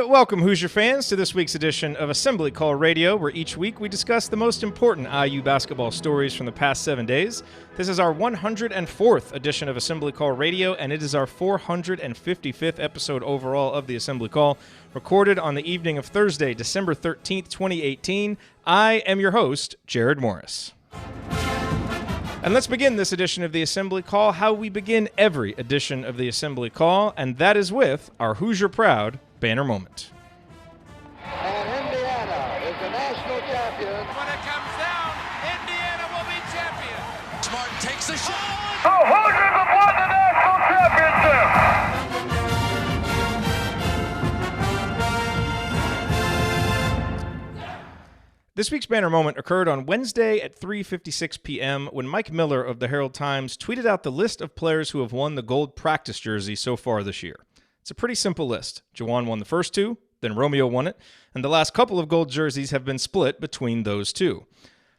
Welcome, Hoosier fans, to this week's edition of Assembly Call Radio, where each week we discuss the most important IU basketball stories from the past 7 days. This is our 104th edition of Assembly Call Radio, and it is our 455th episode overall of the Assembly Call, recorded on the evening of Thursday, December 13th, 2018. I am your host, Jared Morris. And let's begin this edition of the Assembly Call how we begin every edition of the Assembly Call, and that is with our Hoosier Proud banner moment. And Indiana is the national champion. When it comes down, Indiana will be champion. Smart takes the shot. The Hoosiers have won the national championship. This week's banner moment occurred on Wednesday at 3:56 p.m. when Mike Miller of the Herald-Times tweeted out the list of players who have won the gold practice jersey so far this year. It's a pretty simple list. Juwan won the first two, then Romeo won it, and the last couple of gold jerseys have been split between those two.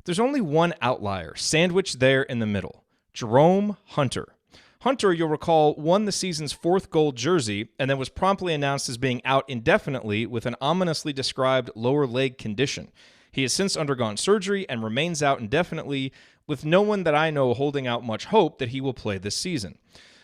There's only one outlier, sandwiched there in the middle, Jerome Hunter. Hunter, you'll recall, won the season's fourth gold jersey and then was promptly announced as being out indefinitely with an ominously described lower leg condition. He has since undergone surgery and remains out indefinitely, with no one that I know holding out much hope that he will play this season.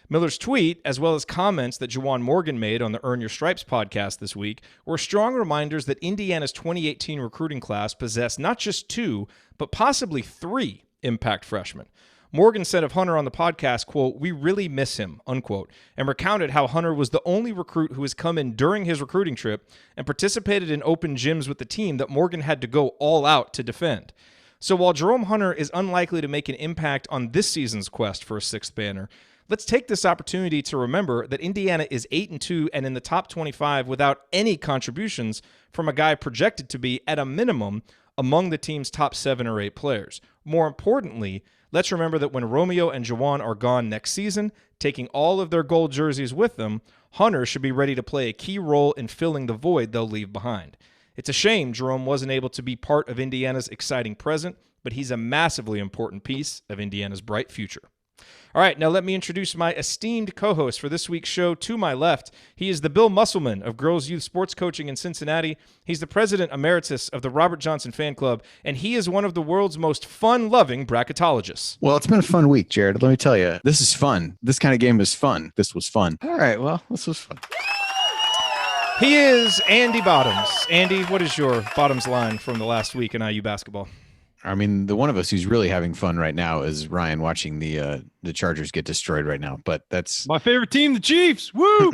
Miller's tweet, as well as comments that Juwan Morgan made on the Earn Your Stripes podcast this week, were strong reminders that Indiana's 2018 recruiting class possessed not just two, but possibly three impact freshmen. Morgan said of Hunter on the podcast, quote, "We really miss him," unquote, and recounted how Hunter was the only recruit who has come in during his recruiting trip and participated in open gyms with the team that Morgan had to go all out to defend. So while Jerome Hunter is unlikely to make an impact on this season's quest for a sixth banner, let's take this opportunity to remember that Indiana is 8-2 and in the top 25 without any contributions from a guy projected to be, at a minimum, among the team's top 7 or 8 players. More importantly, let's remember that when Romeo and Juwan are gone next season, taking all of their gold jerseys with them, Hunter should be ready to play a key role in filling the void they'll leave behind. It's a shame Jerome wasn't able to be part of Indiana's exciting present, but he's a massively important piece of Indiana's bright future. All right, now let me introduce my esteemed co-host for this week's show. To my left, he is the Bill Musselman of Girls Youth Sports Coaching in Cincinnati. He's the president emeritus of the Robert Johnson Fan Club, and he is one of the world's most fun-loving bracketologists. Well, it's been a fun week, Jared. Let me tell you, this is fun. This kind of game is fun. This was fun. All right, well, this was fun. He is Andy Bottoms. Andy, what is your Bottoms line from the last week in IU basketball? I mean, the one of us who's really having fun right now is Ryan watching the Chargers get destroyed right now. But that's my favorite team, the Chiefs. Woo!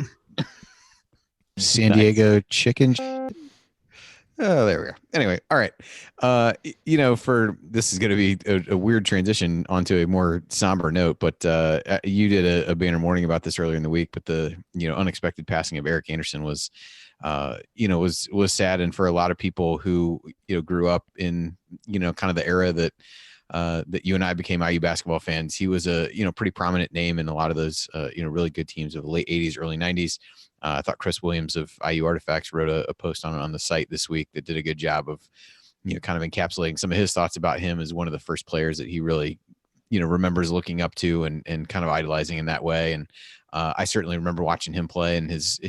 San Diego chicken. Oh, there we go. Anyway, all right. For this is going to be a weird transition onto a more somber note. But you did a banner morning about this earlier in the week. But the unexpected passing of Eric Anderson was sad. And for a lot of people who, grew up in, kind of the era that you and I became IU basketball fans, he was a, pretty prominent name in a lot of those, really good teams of the late 80s, early 90s. I thought Chris Williams of IU Artifacts wrote a post on the site this week that did a good job of, kind of encapsulating some of his thoughts about him as one of the first players that he really, remembers looking up to and kind of idolizing in that way. And I certainly remember watching him play, and his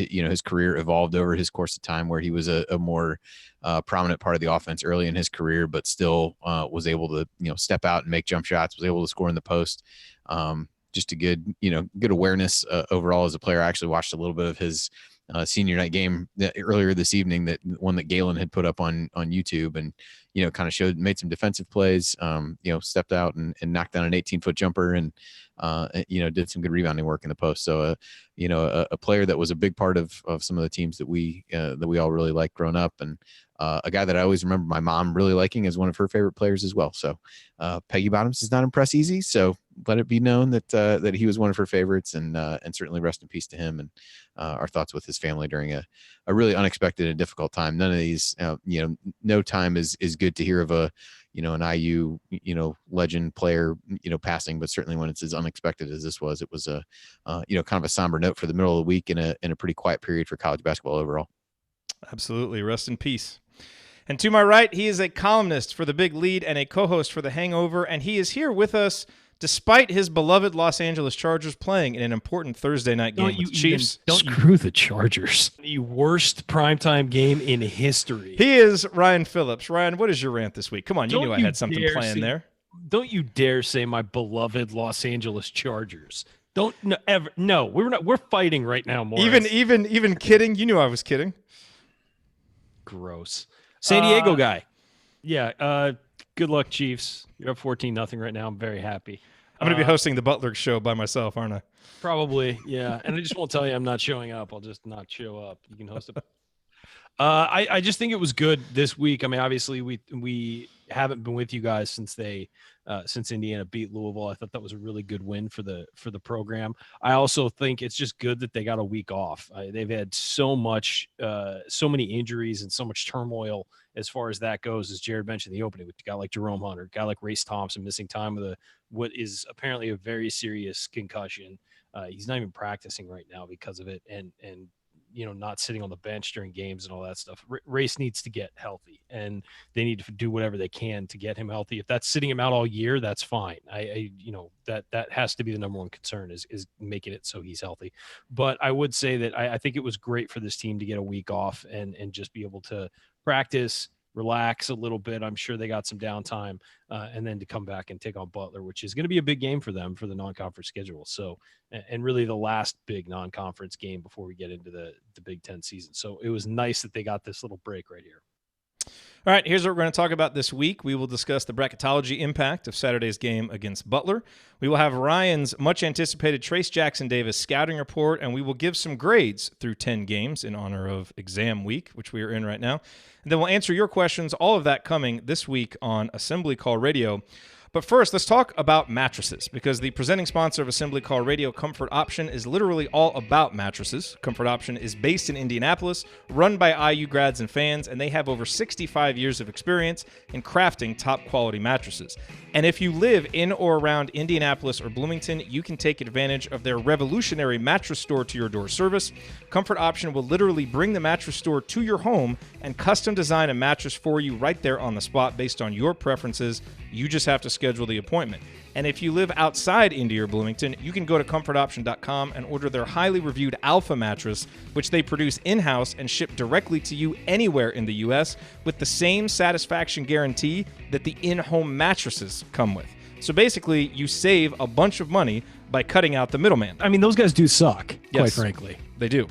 career evolved over his course of time, where he was a more prominent part of the offense early in his career, but still was able to, step out and make jump shots, was able to score in the post. Just a good awareness overall as a player. I actually watched a little bit of his senior night game earlier this evening, that one that Galen had put up on YouTube, and kind of made some defensive plays, stepped out and knocked down an 18-foot jumper, and did some good rebounding work in the post. So a player that was a big part of some of the teams that we all really liked growing up, and a guy that I always remember my mom really liking as one of her favorite players as well. So Peggy Bottoms does not impress easy, so let it be known that he was one of her favorites, and certainly rest in peace to him, and our thoughts with his family during a really unexpected and difficult time. None of these, no time is good to hear of an IU, legend player, passing, but certainly when it's as unexpected as this was, it was a, kind of a somber note for the middle of the week in a pretty quiet period for college basketball overall. Absolutely. Rest in peace. And to my right, he is a columnist for The Big Lead and a co-host for The Hangover, and he is here with us despite his beloved Los Angeles Chargers playing in an important Thursday night game with the Chiefs. Screw the Chargers. The worst primetime game in history. He is Ryan Phillips. Ryan, what is your rant this week? Come on, you knew I had something planned there. Don't you dare say my beloved Los Angeles Chargers. Don't ever. No, we're not. We're fighting right now, Morris. Even kidding. You knew I was kidding. Gross. San Diego guy. Yeah. Good luck, Chiefs. You're up 14-0 right now. I'm very happy. I'm going to be hosting the Butler show by myself, aren't I? Probably, yeah. And I just won't tell you I'm not showing up. I'll just not show up. You can host it. I just think it was good this week. I mean, obviously we haven't been with you guys since Indiana beat Louisville. I thought that was a really good win for the program. I also think it's just good that they got a week off. They've had so many injuries and so much turmoil as far as that goes. As Jared mentioned in the opening, with a guy like Jerome Hunter, a guy like Race Thompson missing time with what is apparently a very serious concussion. He's not even practicing right now because of it, and not sitting on the bench during games and all that stuff. Race needs to get healthy, and they need to do whatever they can to get him healthy. If that's sitting him out all year, that's fine. That has to be the number one concern is making it so he's healthy. But I would say that I think it was great for this team to get a week off and just be able to practice, relax a little bit. I'm sure they got some downtime, and then to come back and take on Butler, which is going to be a big game for them for the non-conference schedule. So, and really the last big non-conference game before we get into the Big Ten season. So it was nice that they got this little break right here. All right, here's what we're going to talk about this week. We will discuss the bracketology impact of Saturday's game against Butler. We will have Ryan's much-anticipated Trayce Jackson-Davis scouting report, and we will give some grades through 10 games in honor of exam week, which we are in right now. And then we'll answer your questions, all of that coming this week on Assembly Call Radio. But first, let's talk about mattresses, because the presenting sponsor of Assembly Call Radio, Comfort Option, is literally all about mattresses. Comfort Option is based in Indianapolis, run by IU grads and fans, and they have over 65 years of experience in crafting top-quality mattresses. And if you live in or around Indianapolis or Bloomington, you can take advantage of their revolutionary mattress store-to-your-door service. Comfort Option will literally bring the mattress store to your home and custom design a mattress for you right there on the spot based on your preferences. You just have to schedule the appointment. And if you live outside Indy or Bloomington, you can go to comfortoption.com and order their highly reviewed Alpha mattress, which they produce in-house and ship directly to you anywhere in the U.S. with the same satisfaction guarantee that the in-home mattresses come with. So basically, you save a bunch of money by cutting out the middleman. I mean, those guys do suck, quite Yes, frankly. They do.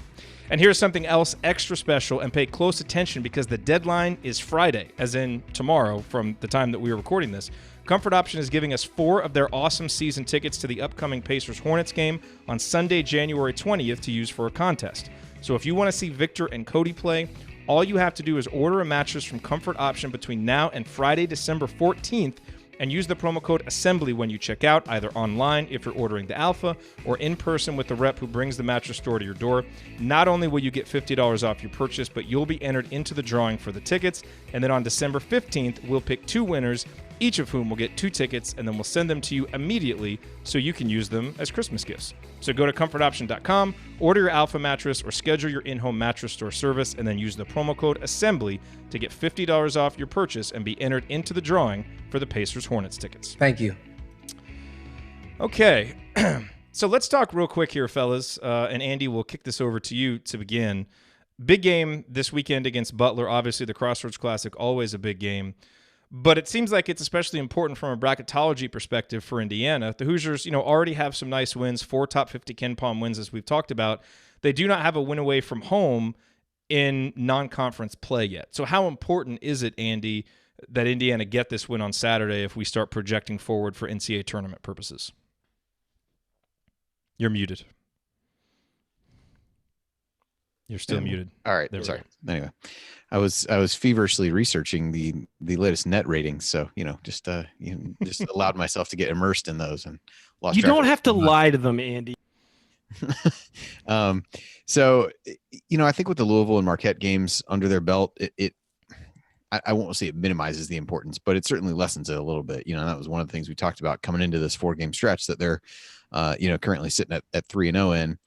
And here's something else extra special, and pay close attention because the deadline is Friday, as in tomorrow from the time that we are recording this. Comfort Option is giving us 4 of their awesome season tickets to the upcoming Pacers-Hornets game on Sunday, January 20th to use for a contest. So if you want to see Victor and Cody play, all you have to do is order a mattress from Comfort Option between now and Friday, December 14th, and use the promo code ASSEMBLY when you check out, either online if you're ordering the Alpha or in person with the rep who brings the mattress store to your door. Not only will you get $50 off your purchase, but you'll be entered into the drawing for the tickets. And then on December 15th, we'll pick 2 winners, each of whom will get 2 tickets, and then we'll send them to you immediately so you can use them as Christmas gifts. So go to comfortoption.com, order your Alpha mattress, or schedule your in-home mattress store service, and then use the promo code ASSEMBLY to get $50 off your purchase and be entered into the drawing for the Pacers-Hornets tickets. Thank you. Okay, so let's talk real quick here, fellas, and Andy, we'll kick this over to you to begin. Big game this weekend against Butler. Obviously, the Crossroads Classic, always a big game. But it seems like it's especially important from a bracketology perspective for Indiana. The Hoosiers, already have some nice wins, 4 top 50 KenPom wins, as we've talked about. They do not have a win away from home in non-conference play yet. So how important is it, Andy, that Indiana get this win on Saturday if we start projecting forward for NCAA tournament purposes? You're muted. You're still muted. All right. Sorry. Anyway, I was feverishly researching the latest net ratings, so just allowed myself to get immersed in those and lost. You don't have to lie to them, Andy. So I think with the Louisville and Marquette games under their belt, I won't say it minimizes the importance, but it certainly lessens it a little bit. That was one of the things we talked about coming into this 4-game stretch that they're currently sitting at 3-0 in.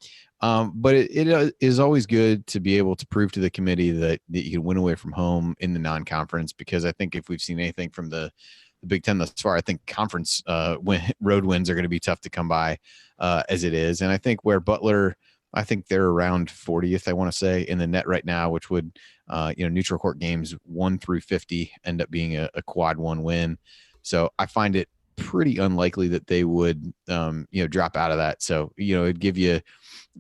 But it is always good to be able to prove to the committee that you can win away from home in the non-conference, because I think if we've seen anything from the the Big Ten thus far. I think conference road wins are going to be tough to come by as it is. And I think where Butler, I think they're around 40th, I want to say, in the net right now, which would, neutral court games 1 through 50 end up being a quad 1 win. So I find it pretty unlikely that they would, drop out of that. So, it'd give you,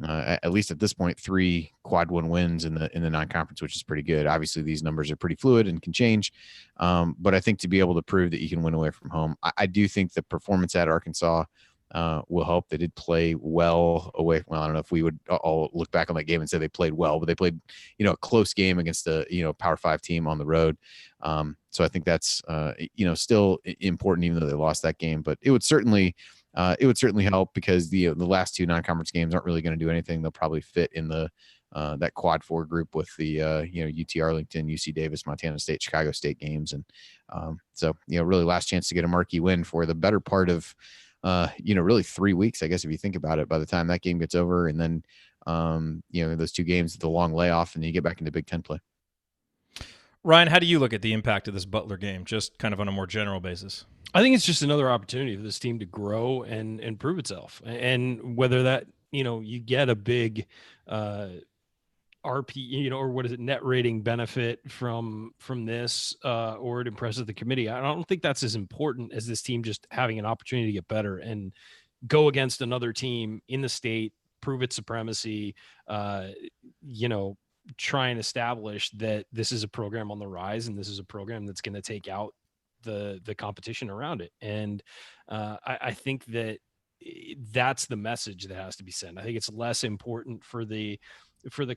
at least at this point, 3 quad 1 wins in the non-conference, which is pretty good. Obviously, these numbers are pretty fluid and can change. But I think to be able to prove that you can win away from home, I do think the performance at Arkansas will help. They did play well away. Well, I don't know if we would all look back on that game and say they played well, but they played, a close game against a, Power 5 team on the road. So I think that's, still important, even though they lost that game. But it would certainly help because the last 2 non-conference games aren't really going to do anything. They'll probably fit in the that quad 4 group with the UT Arlington, UC Davis, Montana State, Chicago State games, and so really last chance to get a marquee win for the better part of really 3 weeks, I guess, if you think about it, by the time that game gets over, and then those 2 games, the long layoff, and then you get back into Big Ten play. Ryan, how do you look at the impact of this Butler game, just kind of on a more general basis? I think it's just another opportunity for this team to grow and prove itself. And whether that, you get a big RP, or what is it, net rating benefit from this, or it impresses the committee. I don't think that's as important as this team just having an opportunity to get better and go against another team in the state, prove its supremacy, try and establish that this is a program on the rise and this is a program that's going to take out the competition around it. And I think that's the message that has to be sent. I think it's less important for the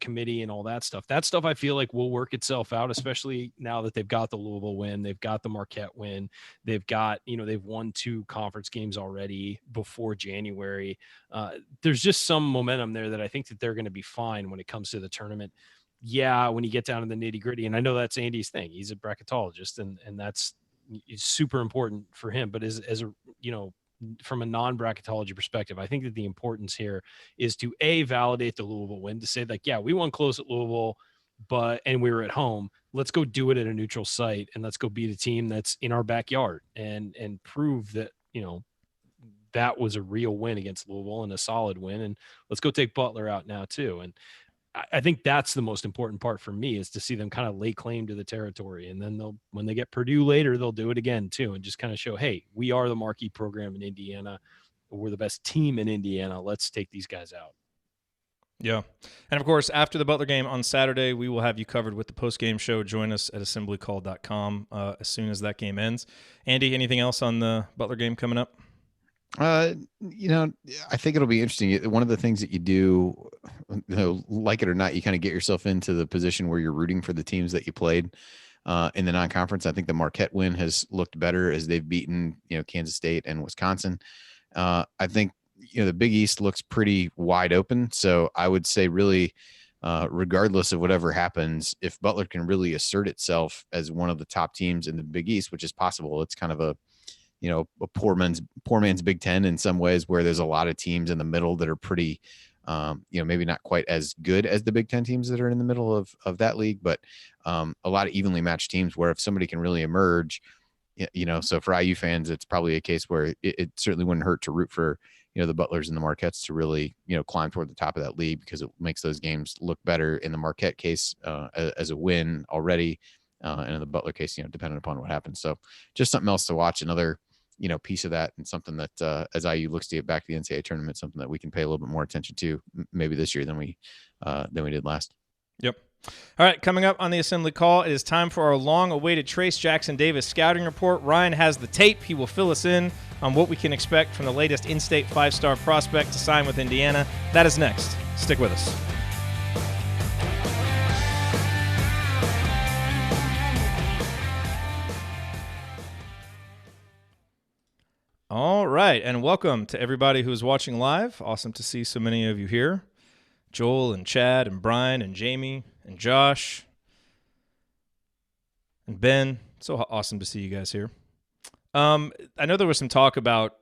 committee and all that stuff. That stuff I feel like will work itself out, especially now that they've got the Louisville win, they've got the Marquette win, they've got, they've won 2 conference games already before January. There's just some momentum there that I think that they're going to be fine when it comes to the tournament. Yeah, when you get down to the nitty gritty, and I know that's Andy's thing. He's a bracketologist, and that's super important for him. But as a, from a non-bracketology perspective, I think that the importance here is to validate the Louisville win, to say like, yeah, we won close at Louisville, and we were at home. Let's go do it at a neutral site, and let's go beat a team that's in our backyard and prove that, that was a real win against Louisville and a solid win. And let's go take Butler out now too. And I think that's the most important part for me, is to see them kind of lay claim to the territory. And then when they get Purdue later, they'll do it again too, and just kind of show, hey, we are the marquee program in Indiana. We're the best team in Indiana. Let's take these guys out. Yeah. And of course, after the Butler game on Saturday, we will have you covered with the post-game show. Join us at assemblycall.com as soon as that game ends. Andy, anything else on the Butler game coming up? I think it'll be interesting. One of the things that you do, like it or not, you kind of get yourself into the position where you're rooting for the teams that you played in the non-conference. I think the Marquette win has looked better as they've beaten, Kansas State and Wisconsin. I think, the Big East looks pretty wide open. So I would say really, regardless of whatever happens, if Butler can really assert itself as one of the top teams in the Big East, which is possible, it's kind of a poor man's Big Ten in some ways, where there's a lot of teams in the middle that are pretty, maybe not quite as good as the Big Ten teams that are in the middle of that league, but a lot of evenly matched teams where if somebody can really emerge, so for IU fans, it's probably a case where it certainly wouldn't hurt to root for, the Butlers and the Marquettes to really, climb toward the top of that league, because it makes those games look better in the Marquette case as a win already. And in the Butler case, depending upon what happens. So just something else to watch, another, piece of that, and something that as IU looks to get back to the NCAA tournament, something that we can pay a little bit more attention to maybe this year than we did last. Yep. All right, coming up on the Assembly Call, it is time for our long-awaited Trayce Jackson-Davis scouting report. Ryan has the tape. He will fill us in on what we can expect from the latest in-state 5-star prospect to sign with Indiana. That is next. Stick with us. All right, and welcome to everybody who is watching live. Awesome to see so many of you here. Joel and Chad and Brian and Jamie and Josh and Ben. So awesome to see you guys here. I know there was some talk about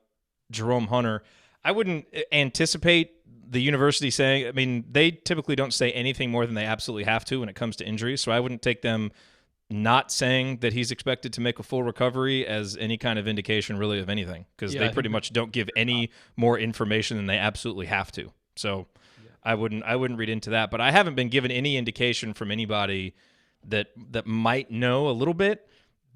Jerome Hunter. I wouldn't anticipate the university saying, they typically don't say anything more than they absolutely have to when it comes to injuries, so I wouldn't take them not saying that he's expected to make a full recovery as any kind of indication really of anything, because they pretty much don't give any more information than they absolutely have to. So I wouldn't read into that, but I haven't been given any indication from anybody that might know a little bit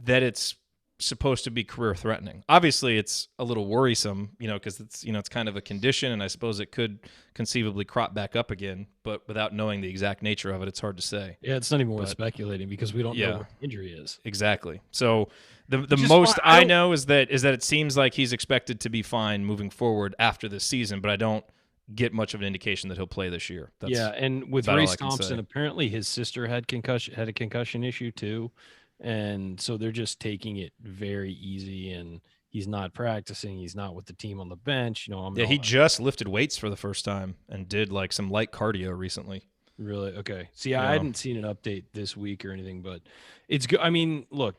that it's supposed to be career threatening. Obviously it's a little worrisome, because it's kind of a condition, and I suppose it could conceivably crop back up again, but without knowing the exact nature of it, it's hard to say. Yeah, it's not even worth speculating because we don't know what the injury is. Exactly. So the most I know is that it seems like he's expected to be fine moving forward after this season, but I don't get much of an indication that he'll play this year. And with Trayce Thompson, apparently his sister had a concussion issue too. And so they're just taking it very easy, and he's not practicing. He's not with the team on the bench. He just lifted weights for the first time and did like some light cardio recently. Really? Okay. See, I hadn't seen an update this week or anything, but it's good. I mean, look,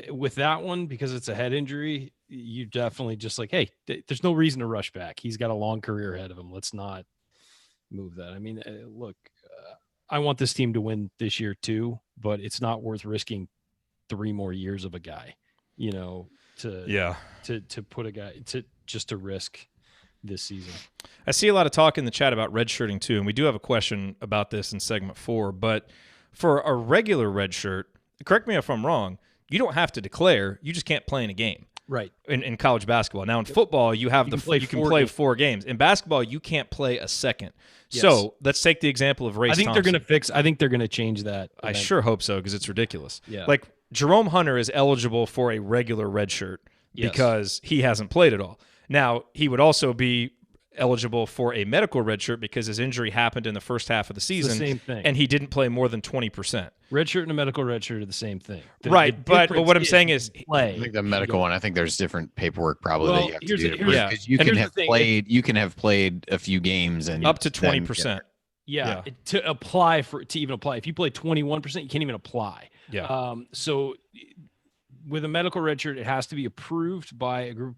with that one, because it's a head injury, you definitely just like, hey, there's no reason to rush back. He's got a long career ahead of him. Let's not move that. I mean, look, I want this team to win this year too, but it's not worth risking 3 more years of a guy, to put a guy to risk this season. I see a lot of talk in the chat about redshirting too, and we do have a question about this in segment 4. But for a regular red shirt, correct me if I'm wrong, you don't have to declare. You just can't play in a game. Right. In college basketball. Now in football, you can play 4 games. In basketball, you can't play a second. Yes. So let's take the example of Trayce Thompson. I think they're going to change that. I sure hope so, because it's ridiculous. Yeah. Like Jerome Hunter is eligible for a regular red shirt because he hasn't played at all. Now, he would also be eligible for a medical red shirt because his injury happened in the first half of the season. It's the same thing. And he didn't play more than 20%. Red shirt and a medical red shirt are the same thing. Right, but what I'm saying is, I think the medical one, I think there's different paperwork probably that you have to do. Because you can have played a few games and up to 20%. Yeah, to even apply. If you play 21%, you can't even apply. Yeah. So with a medical red shirt, it has to be approved by a group,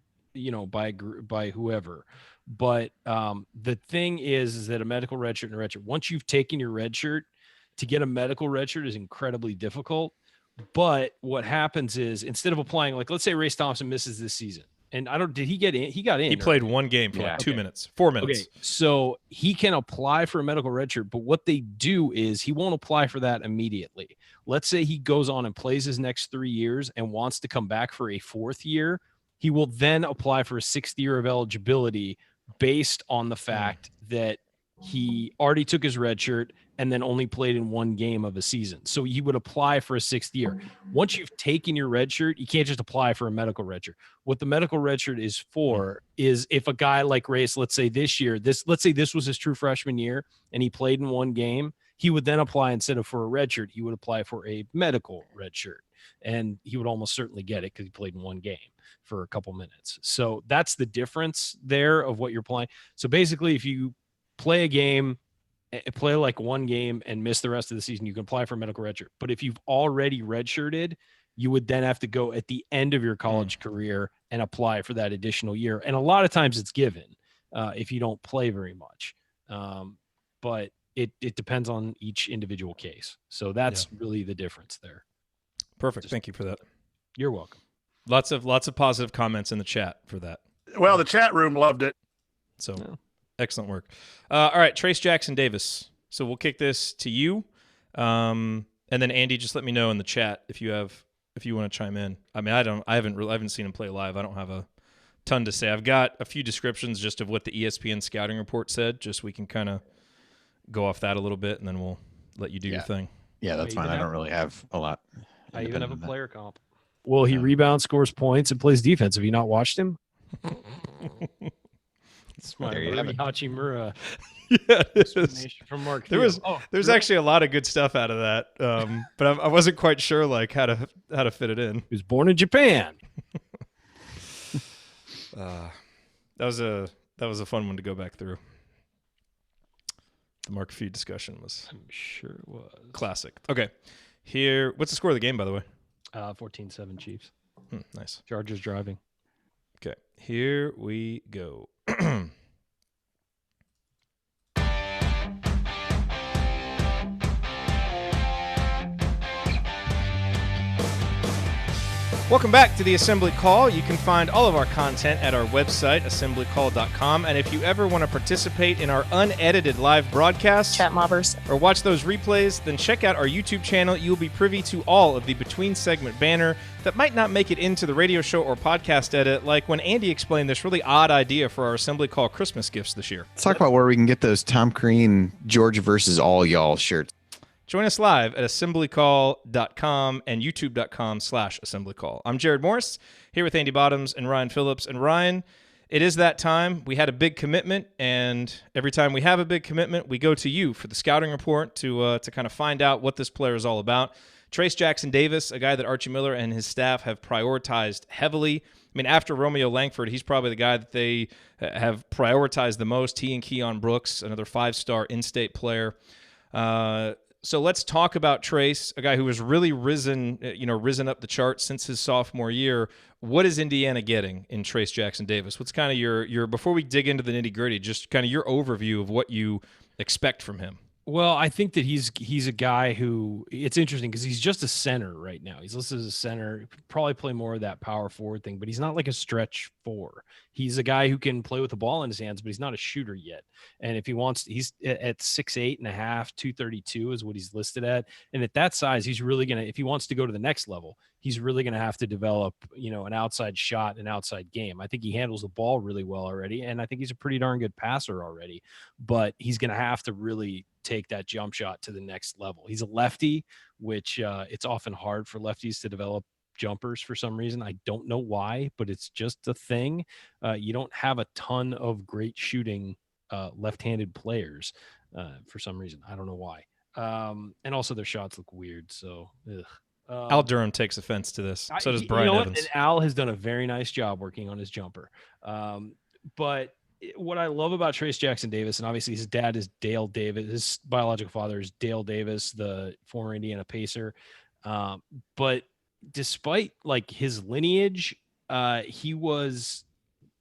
by whoever. But the thing is that a medical red shirt and a red shirt, once you've taken your red shirt, to get a medical red shirt is incredibly difficult. But what happens is, instead of applying, like let's say Trayce Thompson misses this season, and did he get in? He got in. He played 1 game for 2 minutes, 4 minutes. Okay, so he can apply for a medical red shirt, but what they do is he won't apply for that immediately. Let's say he goes on and plays his next 3 years and wants to come back for a 4th year. He will then apply for a 6th year of eligibility based on the fact that he already took his red shirt and then only played in 1 game of a season. So he would apply for a 6th year. Once you've taken your red shirt, you can't just apply for a medical red shirt. What the medical red shirt is for is if a guy like Trayce, let's say this was his true freshman year and he played in 1 game, he would then apply, instead of for a red shirt, he would apply for a medical red shirt. And he would almost certainly get it because he played in 1 game for a couple minutes. So that's the difference there of what you're playing. So basically, if you play a game, play like 1 game and miss the rest of the season, you can apply for a medical redshirt. But if you've already redshirted, you would then have to go at the end of your college career and apply for that additional year. And a lot of times it's given if you don't play very much. But it depends on each individual case. So that's really the difference there. Perfect. Thank you for that. You're welcome. Lots of positive comments in the chat for that. Well, the chat room loved it. So excellent work. All right, Trayce Jackson Davis. So we'll kick this to you. And then Andy, just let me know in the chat if you want to chime in. I mean, I haven't seen him play live. I don't have a ton to say. I've got a few descriptions just of what the ESPN scouting report said, just so we can kind of go off that a little bit, and then we'll let you do your thing. Yeah, that's fine. I don't really have a lot. I even have a player comp. Well, he rebounds, scores points, and plays defense. Have you not watched him? It's my Hachimura. Yeah, it is. From Mark. There's actually a lot of good stuff out of that, but I wasn't quite sure like how to fit it in. He was born in Japan. That was a fun one to go back through. The Mark Feed discussion was. I'm sure it was classic. Okay, here. What's the score of the game, by the way? 14-7 Chiefs. Nice. Chargers driving. Okay, here we go. Welcome back to the Assembly Call. You can find all of our content at our website, assemblycall.com. And if you ever want to participate in our unedited live broadcasts, Chat mobbers, or watch those replays, then check out our YouTube channel. You'll be privy to all of the between segment banner that might not make it into the radio show or podcast edit, like when Andy explained this really odd idea for our Assembly Call Christmas gifts this year. Let's talk about where we can get those Tom Crean, George versus all y'all shirts. Join us live at assemblycall.com and youtube.com/assemblycall. I'm Jared Morris, here with Andy Bottoms and Ryan Phillips. And Ryan, it is that time. We had a big commitment, and every time we have a big commitment, we go to you for the scouting report to kind of find out what this player is all about. Trayce Jackson-Davis, a guy that Archie Miller and his staff have prioritized heavily. I mean, after Romeo Langford, he's probably the guy that they have prioritized the most. He and Keon Brooks, another 5-star in-state player. So let's talk about Trayce, a guy who has really risen up the charts since his sophomore year. What is Indiana getting in Trayce Jackson-Davis? What's kind of your before we dig into the nitty-gritty, just kind of your overview of what you expect from him? Well, I think that he's a guy who, it's interesting because he's just a center right now. He's listed as a center, probably play more of that power forward thing, but he's not like a stretch 4. He's a guy who can play with the ball in his hands, but he's not a shooter yet. And if he wants, he's at 6'8.5", 232 is what he's listed at. And at that size, he's really going to, if he wants to go to the next level, he's really going to have to develop, an outside shot, an outside game. I think he handles the ball really well already, and I think he's a pretty darn good passer already, but he's going to have to really take that jump shot to the next level. He's a lefty, which it's often hard for lefties to develop jumpers for some reason. I don't know why, but it's just a thing. You don't have a ton of great shooting left-handed players for some reason. I don't know why. And also their shots look weird. So, Al Durham takes offense to this. So does Brian Evans. And Al has done a very nice job working on his jumper. But what I love about Trayce Jackson-Davis, and obviously his dad is Dale Davis, his biological father is Dale Davis, the former Indiana Pacer. But despite like his lineage, he was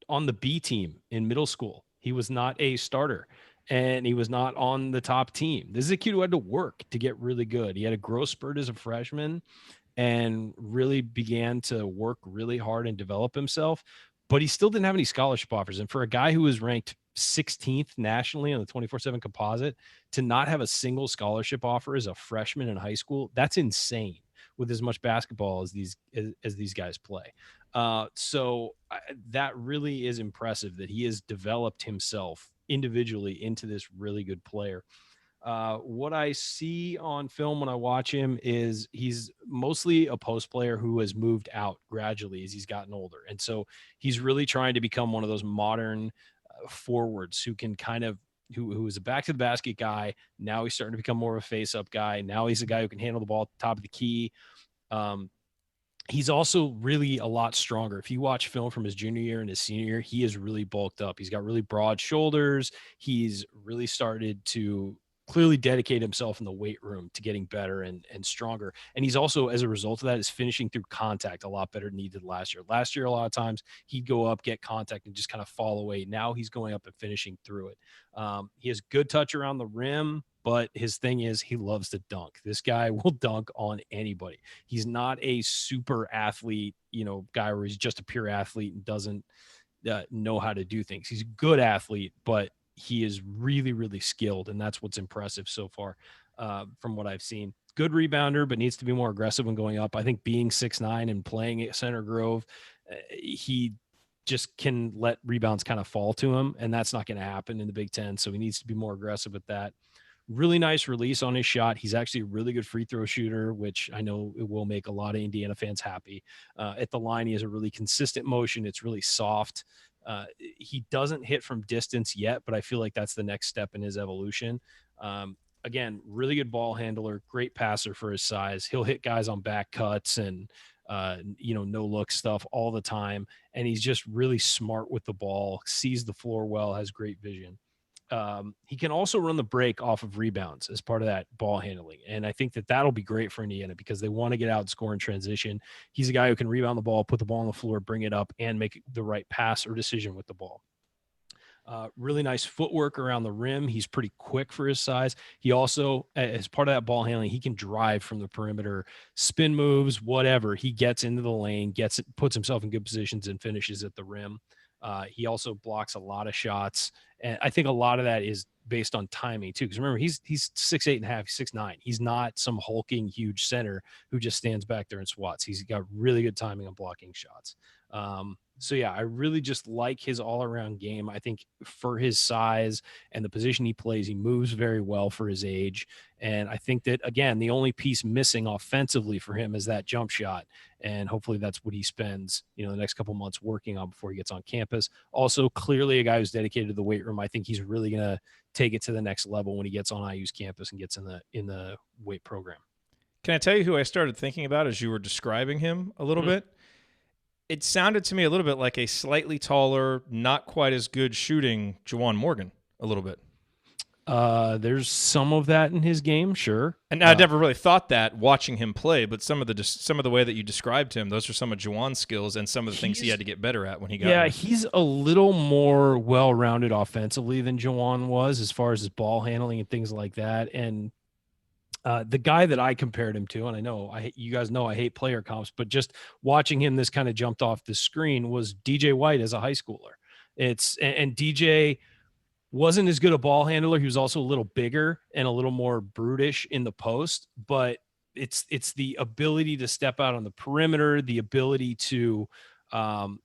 on the B team in middle school. He was not a starter, and he was not on the top team. This is a kid who had to work to get really good. He had a growth spurt as a freshman and really began to work really hard and develop himself, but he still didn't have any scholarship offers. And for a guy who was ranked 16th nationally on the 24/7 composite to not have a single scholarship offer as a freshman in high school, that's insane with as much basketball as these guys play. So that really is impressive that he has developed himself individually into this really good player. What I see on film when I watch him is he's mostly a post player who has moved out gradually as he's gotten older. And so he's really trying to become one of those modern forwards who can kind of, who is a back to the basket guy. Now he's starting to become more of a face up guy. Now he's a guy who can handle the ball at the top of the key. He's also really a lot stronger. If you watch film from his junior year and his senior year, he is really bulked up. He's got really broad shoulders. He's really started to clearly dedicate himself in the weight room to getting better and stronger. And he's also, as a result of that, is finishing through contact a lot better than he did last year. Last year, a lot of times he'd go up, get contact, and just kind of fall away. Now he's going up and finishing through it. He has good touch around the rim, but his thing is he loves to dunk. This guy will dunk on anybody. He's not a super athlete, guy where he's just a pure athlete and doesn't know how to do things. He's a good athlete, but he is really, really skilled, and that's what's impressive so far from what I've seen. Good rebounder, but needs to be more aggressive when going up. I think being 6'9" and playing at Center Grove, he just can let rebounds kind of fall to him, and that's not going to happen in the Big Ten, so he needs to be more aggressive with that. Really nice release on his shot. He's actually a really good free throw shooter, which I know it will make a lot of Indiana fans happy. At the line, he has a really consistent motion. It's really soft. He doesn't hit from distance yet, but I feel like that's the next step in his evolution. Again, really good ball handler, great passer for his size. He'll hit guys on back cuts and, no look stuff all the time. And he's just really smart with the ball, sees the floor well, has great vision. He can also run the break off of rebounds as part of that ball handling. And I think that that'll be great for Indiana because they want to get out and score in transition. He's a guy who can rebound the ball, put the ball on the floor, bring it up, and make the right pass or decision with the ball. Really nice footwork around the rim. He's pretty quick for his size. He also, as part of that ball handling, he can drive from the perimeter, spin moves, whatever. He gets into the lane, puts himself in good positions and finishes at the rim. He also blocks a lot of shots. And I think a lot of that is based on timing too. Because remember, he's 6'8.5", 6'9". He's not some hulking huge center who just stands back there and swats. He's got really good timing on blocking shots. So yeah, I really just like his all-around game. I think for his size and the position he plays, he moves very well for his age. And I think that, again, the only piece missing offensively for him is that jump shot. And hopefully that's what he spends, the next couple months working on before he gets on campus. Also, clearly a guy who's dedicated to the weight room. I think he's really going to take it to the next level when he gets on IU's campus and gets in the weight program. Can I tell you who I started thinking about as you were describing him a little bit? It sounded to me a little bit like a slightly taller, not quite as good shooting Juwan Morgan a little bit. There's some of that in his game, sure. And I never really thought that watching him play, but some of the way that you described him, those are some of Juwan's skills and some of the things he had to get better at when he got there. He's a little more well-rounded offensively than Juwan was as far as his ball handling and things like that. And the guy that I compared him to, and I know you guys know I hate player comps, but just watching him, this kind of jumped off the screen, was DJ White as a high schooler. And DJ wasn't as good a ball handler. He was also a little bigger and a little more brutish in the post, but it's the ability to step out on the perimeter, the ability to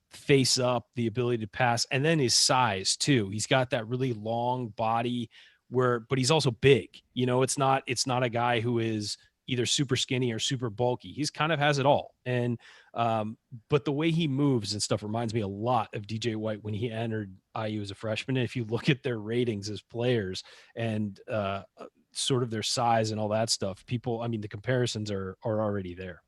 face up, the ability to pass, and then his size too. He's got that really long body but he's also big. It's not a guy who is either super skinny or super bulky. He's kind of has it all. And but the way he moves and stuff reminds me a lot of DJ White when he entered IU as a freshman. And if you look at their ratings as players and sort of their size and all that stuff, the comparisons are already there.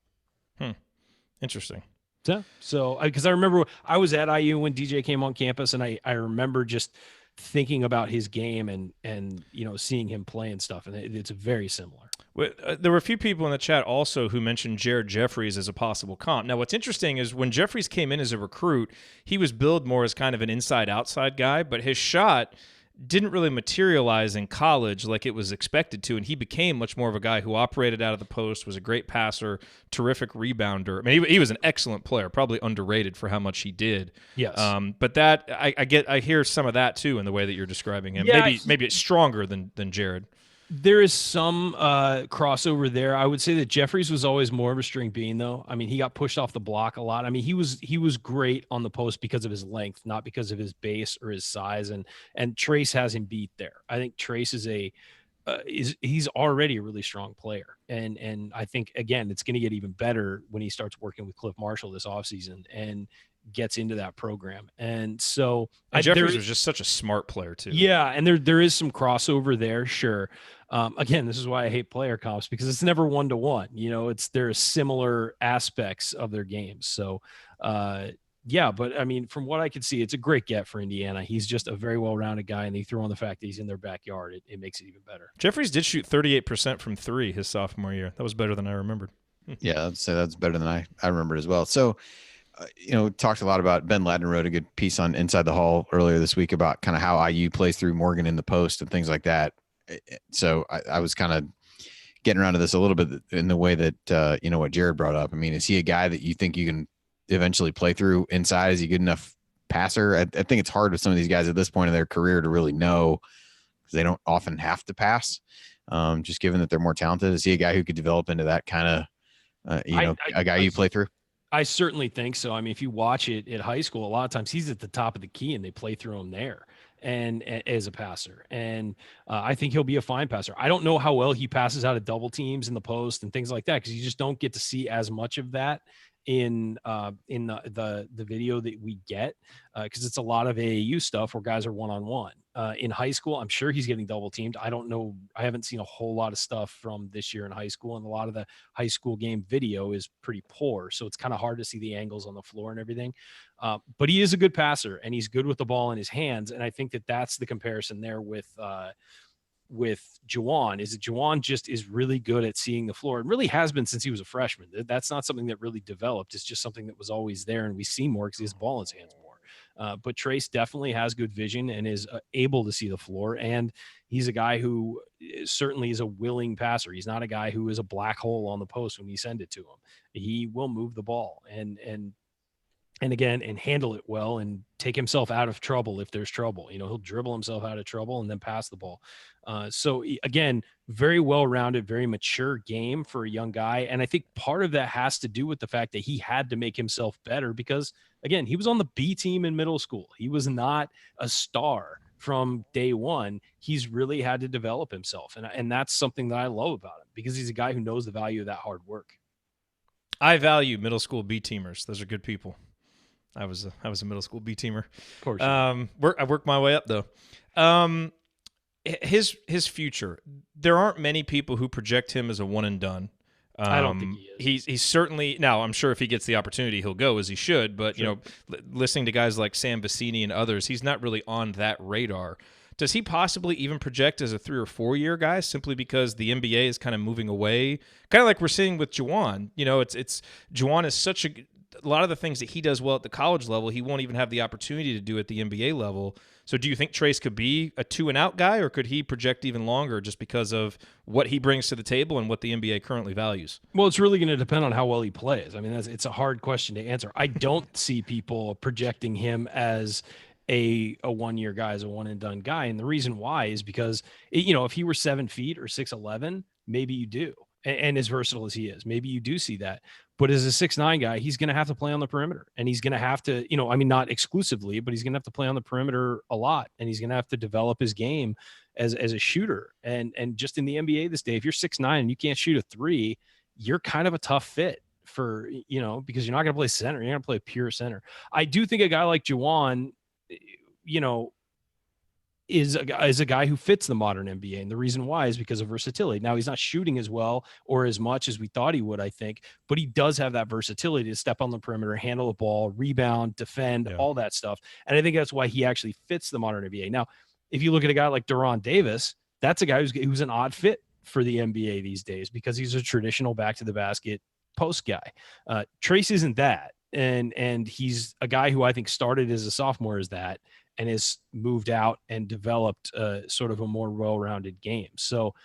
Interesting. Yeah. So because I remember I was at IU when DJ came on campus, and I remember just thinking about his game and seeing him play and stuff, and it's very similar. There were a few people in the chat also who mentioned Jared Jeffries as a possible comp. Now, what's interesting is when Jeffries came in as a recruit, he was billed more as kind of an inside-outside guy, but his shot didn't really materialize in college like it was expected to, and he became much more of a guy who operated out of the post, was a great passer, terrific rebounder. I mean, he was an excellent player, probably underrated for how much he did. Yes. But that I hear some of that too in the way that you're describing him. Yeah, maybe it's stronger than Jared. There is some crossover there. I would say that Jeffries was always more of a string bean, though. I mean, he got pushed off the block a lot. I mean, he was great on the post because of his length, not because of his base or his size. And Trayce has him beat there. I think Trayce he's already a really strong player. And I think, again, it's going to get even better when he starts working with Cliff Marshall this offseason and gets into that program. And so Jeffries was just such a smart player too. Yeah. And there is some crossover there. Sure. Again, this is why I hate player comps, because it's never 1-to-1, there are similar aspects of their games. So, yeah, but I mean, from what I can see, it's a great get for Indiana. He's just a very well-rounded guy, and they throw on the fact that he's in their backyard. It makes it even better. Jeffries did shoot 38% from three his sophomore year. That was better than I remembered. Yeah, I'd say that's better than I remembered as well. So, talked a lot about Ben Ladner wrote a good piece on Inside the Hall earlier this week about kind of how IU plays through Morgan in the post and things like that. So I was kind of getting around to this a little bit in the way that, what Jared brought up. I mean, is he a guy that you think you can eventually play through inside? Is he good enough passer? I think it's hard with some of these guys at this point in their career to really know, because they don't often have to pass, just given that they're more talented. Is he a guy who could develop into that kind of, a guy you play through? I certainly think so. I mean, if you watch it at high school, a lot of times he's at the top of the key and they play through him there and as a passer. And I think he'll be a fine passer. I don't know how well he passes out of double teams in the post and things like that, because you just don't get to see as much of that in the video that we get, because it's a lot of AAU stuff where guys are one-on-one. In high school, I'm sure he's getting double teamed. I don't know. I haven't seen a whole lot of stuff from this year in high school, and a lot of the high school game video is pretty poor. So it's kind of hard to see the angles on the floor and everything. But he is a good passer, and he's good with the ball in his hands. And I think that that's the comparison there with Juwan, is that Juwan just is really good at seeing the floor, and really has been since he was a freshman. That's not something that really developed. It's just something that was always there, and we see more because he has the ball in his hands more. But Trayce definitely has good vision and is able to see the floor. And he's a guy who certainly is a willing passer. He's not a guy who is a black hole on the post when you send it to him. He will move the ball and again, and handle it well and take himself out of trouble if there's trouble. He'll dribble himself out of trouble and then pass the ball. So again, very well-rounded, very mature game for a young guy. And I think part of that has to do with the fact that he had to make himself better because, again, he was on the B team in middle school. He was not a star from day one. He's really had to develop himself. And that's something that I love about him because he's a guy who knows the value of that hard work. I value middle school B teamers. Those are good people. I was a middle school B teamer. Of course. I worked my way up though. His future. There aren't many people who project him as a one and done. I don't think he is. He's certainly now. I'm sure if he gets the opportunity, he'll go as he should. But Sure. Listening to guys like Sam Vecini and others, he's not really on that radar. Does he possibly even project as a 3 or 4 year guy simply because the NBA is kind of moving away? Kind of like we're seeing with Juwan. It's Juwan is such a lot of the things that he does well at the college level, he won't even have the opportunity to do at the NBA level. So do you think Trayce could be a 2-and-out guy, or could he project even longer just because of what he brings to the table and what the NBA currently values? Well, it's really going to depend on how well he plays. I mean, it's a hard question to answer. I don't see people projecting him as a 1 year guy, as a one and done guy. And the reason why is because, if he were 7 feet or 6'11", maybe you do. And as versatile as he is, maybe you do see that. But as a 6'9" guy, he's going to have to play on the perimeter, and he's going to have to, not exclusively, but he's going to have to play on the perimeter a lot, and he's going to have to develop his game as a shooter. And just in the NBA this day, if you're 6'9" and you can't shoot a three, you're kind of a tough fit for, because you're not going to play center. You're going to play pure center. I do think a guy like Juwan, is a guy who fits the modern NBA. And the reason why is because of versatility. Now, he's not shooting as well or as much as we thought he would, I think, but he does have that versatility to step on the perimeter, handle the ball, rebound, defend, all that stuff. And I think that's why he actually fits the modern NBA. Now, if you look at a guy like Deron Davis, that's a guy who's an odd fit for the NBA these days because he's a traditional back to the basket post guy. Trayce isn't that. And he's a guy who I think started as a sophomore as that, and has moved out and developed sort of a more well-rounded game. So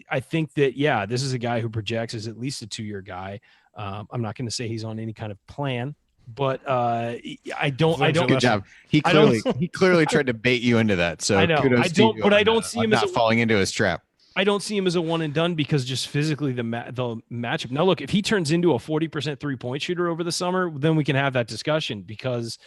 I think that, this is a guy who projects as at least a 2 year guy. I'm not going to say he's on any kind of plan, but I don't. Good job. He clearly tried to bait you into that. So I know. Kudos to you but I on, don't see him not as falling into his trap. I don't see him as a one and done because just physically the matchup. Now, look, if he turns into a 40% 3-point shooter over the summer, then we can have that discussion because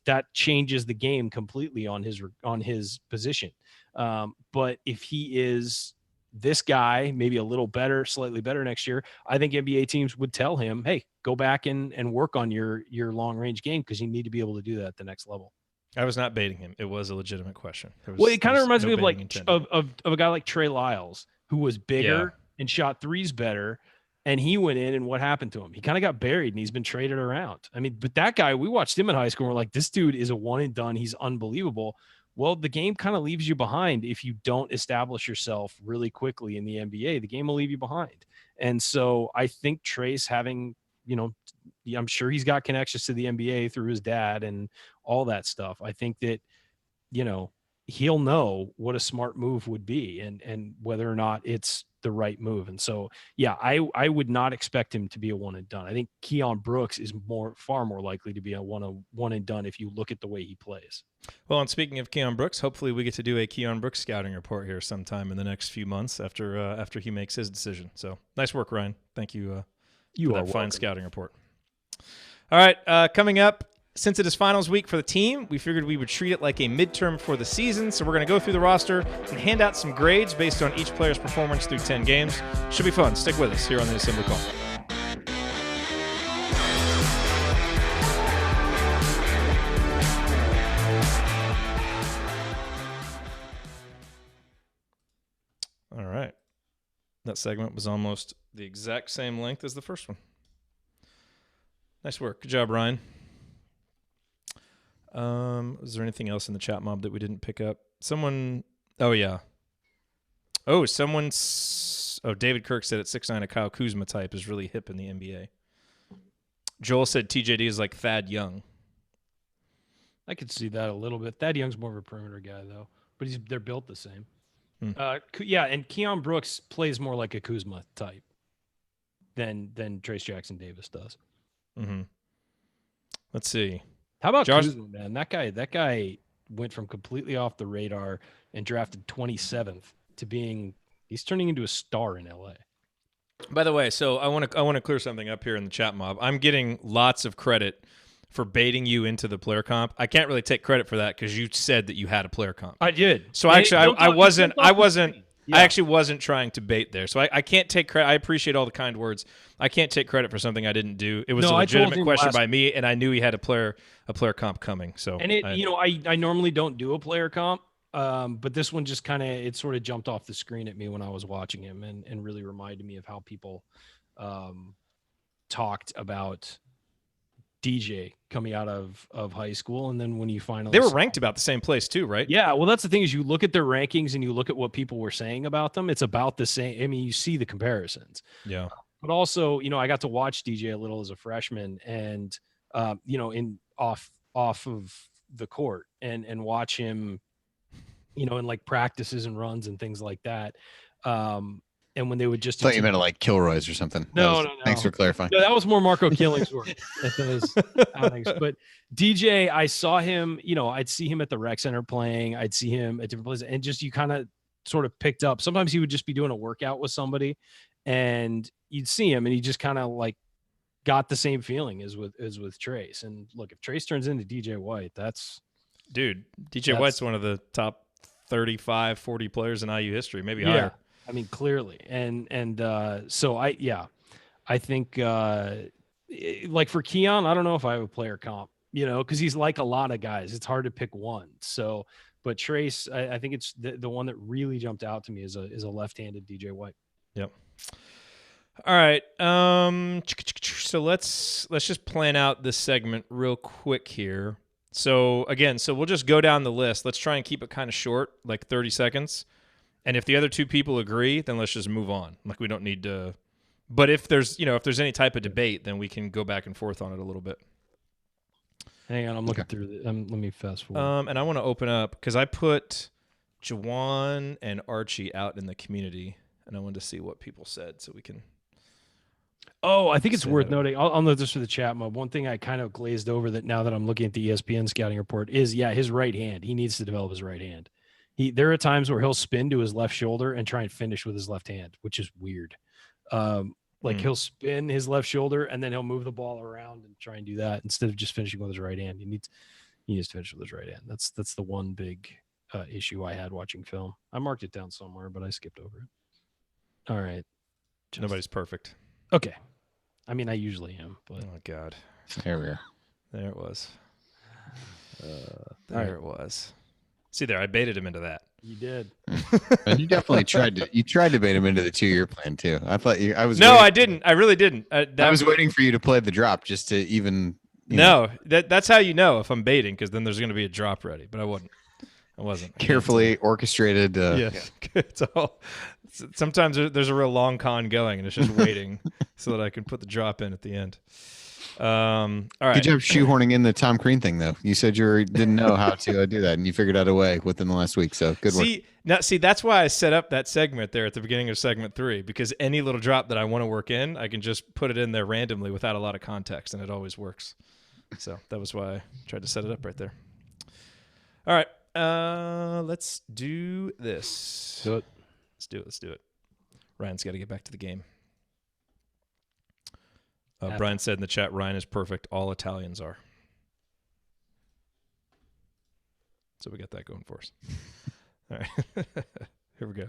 that changes the game completely on his position. But if he is this guy, maybe a little better, slightly better next year, I think NBA teams would tell him, hey, go back and work on your long range game because you need to be able to do that at the next level. I was not baiting him. It was a legitimate question. It kind of reminds me of of a guy like Trey Lyles, who was bigger and shot threes better, and he went in, and what happened to him? He kind of got buried, and he's been traded around. I mean, but that guy, we watched him in high school, and we're like, this dude is a one and done. He's unbelievable. Well, the game kind of leaves you behind if you don't establish yourself really quickly in the NBA. The game will leave you behind. And so I think Trayce having, I'm sure he's got connections to the NBA through his dad and all that stuff. I think that, he'll know what a smart move would be and whether or not it's the right move. And so, I would not expect him to be a one and done. I think Keon Brooks is far more likely to be a one and done if you look at the way he plays. Well, and speaking of Keon Brooks, hopefully we get to do a Keon Brooks scouting report here sometime in the next few months after he makes his decision. So nice work, Ryan. Thank you. You are fine scouting report. All right, coming up, since it is finals week for the team, we figured we would treat it like a midterm for the season. So we're going to go through the roster and hand out some grades based on each player's performance through 10 games. Should be fun. Stick with us here on the Assembly Call. All right. That segment was almost the exact same length as the first one. Nice work. Good job, Ryan. Is there anything else in the chat mob that we didn't pick up? David Kirk said at 6'9" a Kyle Kuzma type is really hip in the NBA. Joel said TJD is like Thad Young. I could see that a little bit. Thad Young's more of a perimeter guy though, but they're built the same. Yeah, and Keon Brooks plays more like a Kuzma type than Trayce Jackson Davis does. Mm-hmm. Let's see. How about Josh? Kuzma, man? That guy went from completely off the radar and drafted 27th to he's turning into a star in LA. By the way, so I want to clear something up here in the chat mob. I'm getting lots of credit for baiting you into the player comp. I can't really take credit for that because you said that you had a player comp. I did. So actually, I wasn't. Yeah. I actually wasn't trying to bait there. So I can't take credit. I appreciate all the kind words. I can't take credit for something I didn't do. It was a legitimate question by me, and I knew he had a player comp coming. So I normally don't do a player comp, but this one just it sort of jumped off the screen at me when I was watching him, and really reminded me of how people talked about DJ coming out of high school, and then when you finally they were ranked about the same place too, right? Yeah, well, that's the thing is you look at their rankings and you look at what people were saying about them. It's about the same. I mean, you see the comparisons. Yeah. But also, I got to watch DJ a little as a freshman, and in off of the court and watch him, in like practices and runs and things like that. And when they would just thought you meant like Kilroy's or something. No. Thanks for clarifying. No, that was more Marco Killingsworth at those outings. But DJ, I saw him, I'd see him at the rec center playing. I'd see him at different places, and just you kind of sort of picked up. Sometimes he would just be doing a workout with somebody, and you'd see him, and he just kind of like got the same feeling as with Trayce. And look, if Trayce turns into DJ White, DJ White's one of the top 35, 40 players in IU history, maybe higher. I mean, clearly. And so I think like for Keon, I don't know if I have a player comp, because he's like a lot of guys. It's hard to pick one. So, but Trayce, I think it's the one that really jumped out to me is a left-handed DJ White. Yep. All right. So let's just plan out this segment real quick here. So again, we'll just go down the list. Let's try and keep it kind of short, like 30 seconds. And if the other two people agree, then let's just move on. Like we don't need to. But if there's any type of debate, then we can go back and forth on it a little bit. Hang on, I'm looking through. Let me fast forward. And I want to open up because I put Jawan and Archie out in the community, and I wanted to see what people said, so we can. Oh, I think it's worth noting. I'll note this for the chat mob. One thing I kind of glazed over that now that I'm looking at the ESPN scouting report is, his right hand. He needs to develop his right hand. There are times where he'll spin to his left shoulder and try and finish with his left hand, which is weird. He'll spin his left shoulder and then he'll move the ball around and try and do that instead of just finishing with his right hand. He needs to finish with his right hand. That's the one big issue I had watching film. I marked it down somewhere, but I skipped over it. All right. Nobody's perfect. Okay. I mean, I usually am, but oh God, there we are. There it was. It was. See there, I baited him into that. You did. And you definitely tried to bait him into the 2-year plan too. I didn't. I really didn't. I was waiting for you to play the drop just to even. That's how you know if I'm baiting, because then there's going to be a drop ready. But I wasn't. Carefully orchestrated. It's all. Sometimes there's a real long con going, and it's just waiting so that I can put the drop in at the end. All right. Good job shoehorning in the Tom Crean thing, though. You said you didn't know how to do that, and you figured out a way within the last week. So good work. See, that's why I set up that segment there at the beginning of segment 3, because any little drop that I want to work in, I can just put it in there randomly without a lot of context, and it always works. So that was why I tried to set it up right there. All right. Let's do this. Do it. Let's do it. Ryan's got to get back to the game. Brian said in the chat, Ryan is perfect. All Italians are. So we got that going for us. All right. Here we go.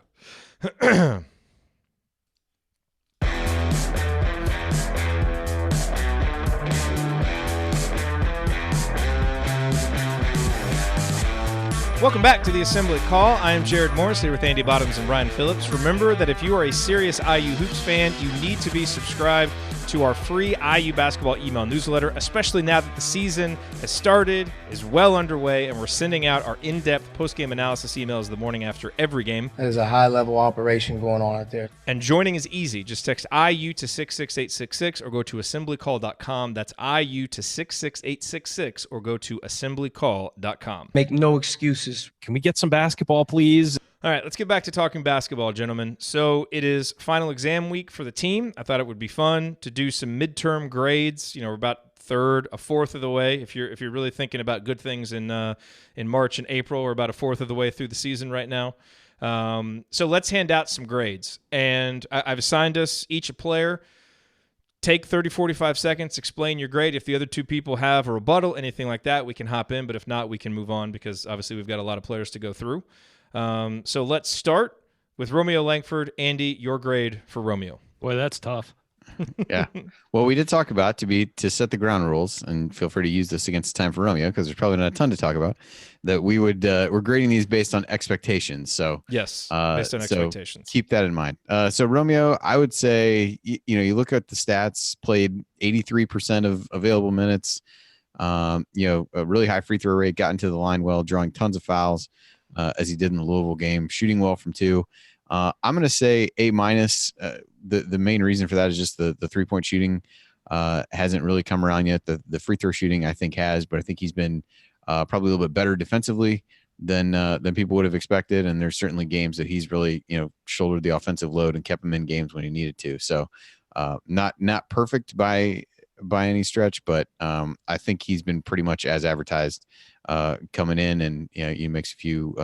Welcome back to the Assembly Call. I am Jared Morris here with Andy Bottoms and Brian Phillips. Remember that if you are a serious IU Hoops fan, you need to be subscribed to our free IU basketball email newsletter, especially now that the season has started, is well underway, and we're sending out our in-depth post-game analysis emails the morning after every game. There's a high-level operation going on out there. And joining is easy. Just text IU to 66866 or go to assemblycall.com. That's IU to 66866 or go to assemblycall.com. Make no excuses. Can we get some basketball, please? All right, let's get back to talking basketball, gentlemen. So it is final exam week for the team. I thought it would be fun to do some midterm grades. We're about a fourth of the way. If you're really thinking about good things in March and April, we're about a fourth of the way through the season right now. So let's hand out some grades. And I've assigned us each a player. Take 30, 45 seconds, explain your grade. If the other two people have a rebuttal, anything like that, we can hop in. But if not, we can move on because obviously we've got a lot of players to go through. So let's start with Romeo Langford. Andy, your grade for Romeo. Boy, that's tough. Yeah. Well, we did talk about to set the ground rules, and feel free to use this against time for Romeo because there's probably not a ton to talk about. That we're grading these based on expectations. So yes, based on expectations. Keep that in mind. So Romeo, I would say you look at the stats, played 83% of available minutes. A really high free throw rate, got into the line well, drawing tons of fouls. As he did in the Louisville game, shooting well from two. I'm going to say A-. The main reason for that is just the 3-point shooting hasn't really come around yet. The free throw shooting I think has, but I think he's been probably a little bit better defensively than people would have expected. And there's certainly games that he's really shouldered the offensive load and kept him in games when he needed to. So not perfect by any stretch, but I think he's been pretty much as advertised coming in, and he makes a few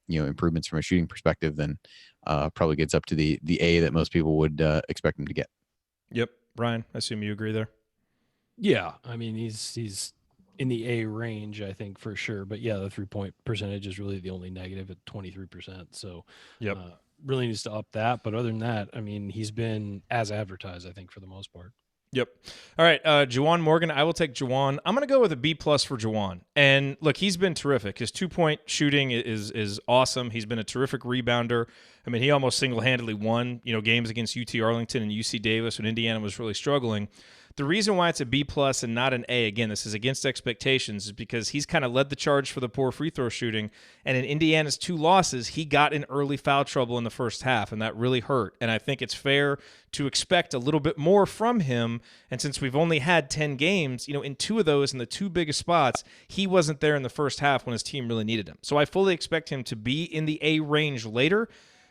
improvements from a shooting perspective, then probably gets up to the A that most people would expect him to get. Yep. Ryan, I assume you agree there. Yeah, I mean he's in the A range, I think, for sure. But yeah, the 3-point percentage is really the only negative at 23%. So yep. Really needs to up that. But other than that, I mean, he's been as advertised, I think, for the most part. Yep. All right, Juwan Morgan. I will take Juwan. I'm going to go with a B+ for Juwan. And look, he's been terrific. His 2-point shooting is awesome. He's been a terrific rebounder. I mean, he almost single-handedly won, games against UT Arlington and UC Davis when Indiana was really struggling. The reason why it's a B+ and not an A, again, this is against expectations, is because he's kind of led the charge for the poor free throw shooting. And in Indiana's 2 losses, he got in early foul trouble in the first half, and that really hurt. And I think it's fair to expect a little bit more from him. And since we've only had 10 games, in 2 of those, in the 2 biggest spots, he wasn't there in the first half when his team really needed him. So I fully expect him to be in the A range later,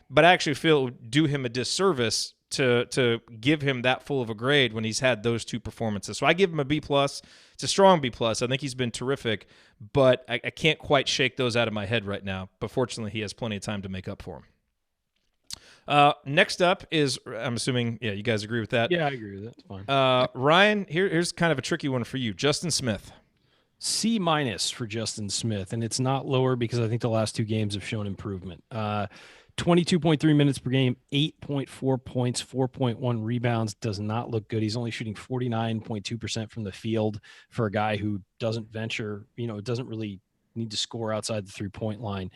but I actually feel it would do him a disservice to give him that full of a grade when he's had those 2 performances. So I give him a B+. It's a strong B+. I think he's been terrific, but I can't quite shake those out of my head right now. But fortunately, he has plenty of time to make up for them. Next up is, I'm assuming, you guys agree with that? Yeah, I agree with that. It's fine. Ryan, here's kind of a tricky one for you. Justin Smith. C- for Justin Smith, and it's not lower because I think the last 2 games have shown improvement. 22.3 minutes per game, 8.4 points, 4.1 rebounds. Does not look good. He's only shooting 49.2% from the field for a guy who doesn't venture, doesn't really need to score outside the 3-point line,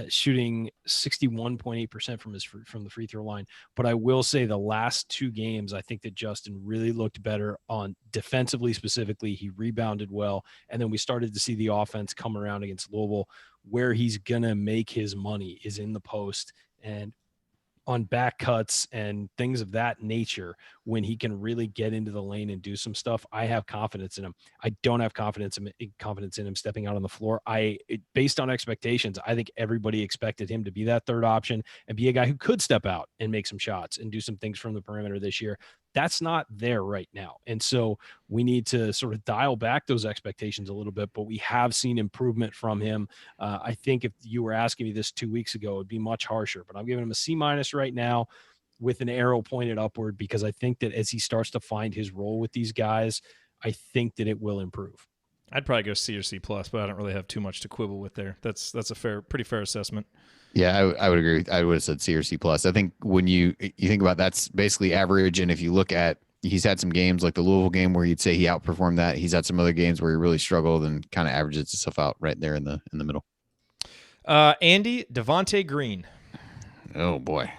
shooting 61.8% from the free throw line. But I will say the last 2 games, I think that Justin really looked better on defensively. Specifically, he rebounded well. And then we started to see the offense come around against Louisville. Where he's going to make his money is in the post and on back cuts and things of that nature. When he can really get into the lane and do some stuff, I have confidence in him. I don't have confidence in him stepping out on the floor. Based on expectations, I think everybody expected him to be that third option and be a guy who could step out and make some shots and do some things from the perimeter this year. That's not there right now. And so we need to sort of dial back those expectations a little bit, but we have seen improvement from him. I think if you were asking me this 2 weeks ago, it'd be much harsher, but I'm giving him a C- right now with an arrow pointed upward, because I think that as he starts to find his role with these guys, I think that it will improve. I'd probably go C or C+, but I don't really have too much to quibble with there. That's a pretty fair assessment. Yeah, I would agree. I would have said C or C+. I think when you think about that's basically average. And if you look at, he's had some games like the Louisville game where you'd say he outperformed that. He's had some other games where he really struggled and kind of averages itself out right there in the middle. Andy, Devontae Green. Oh boy.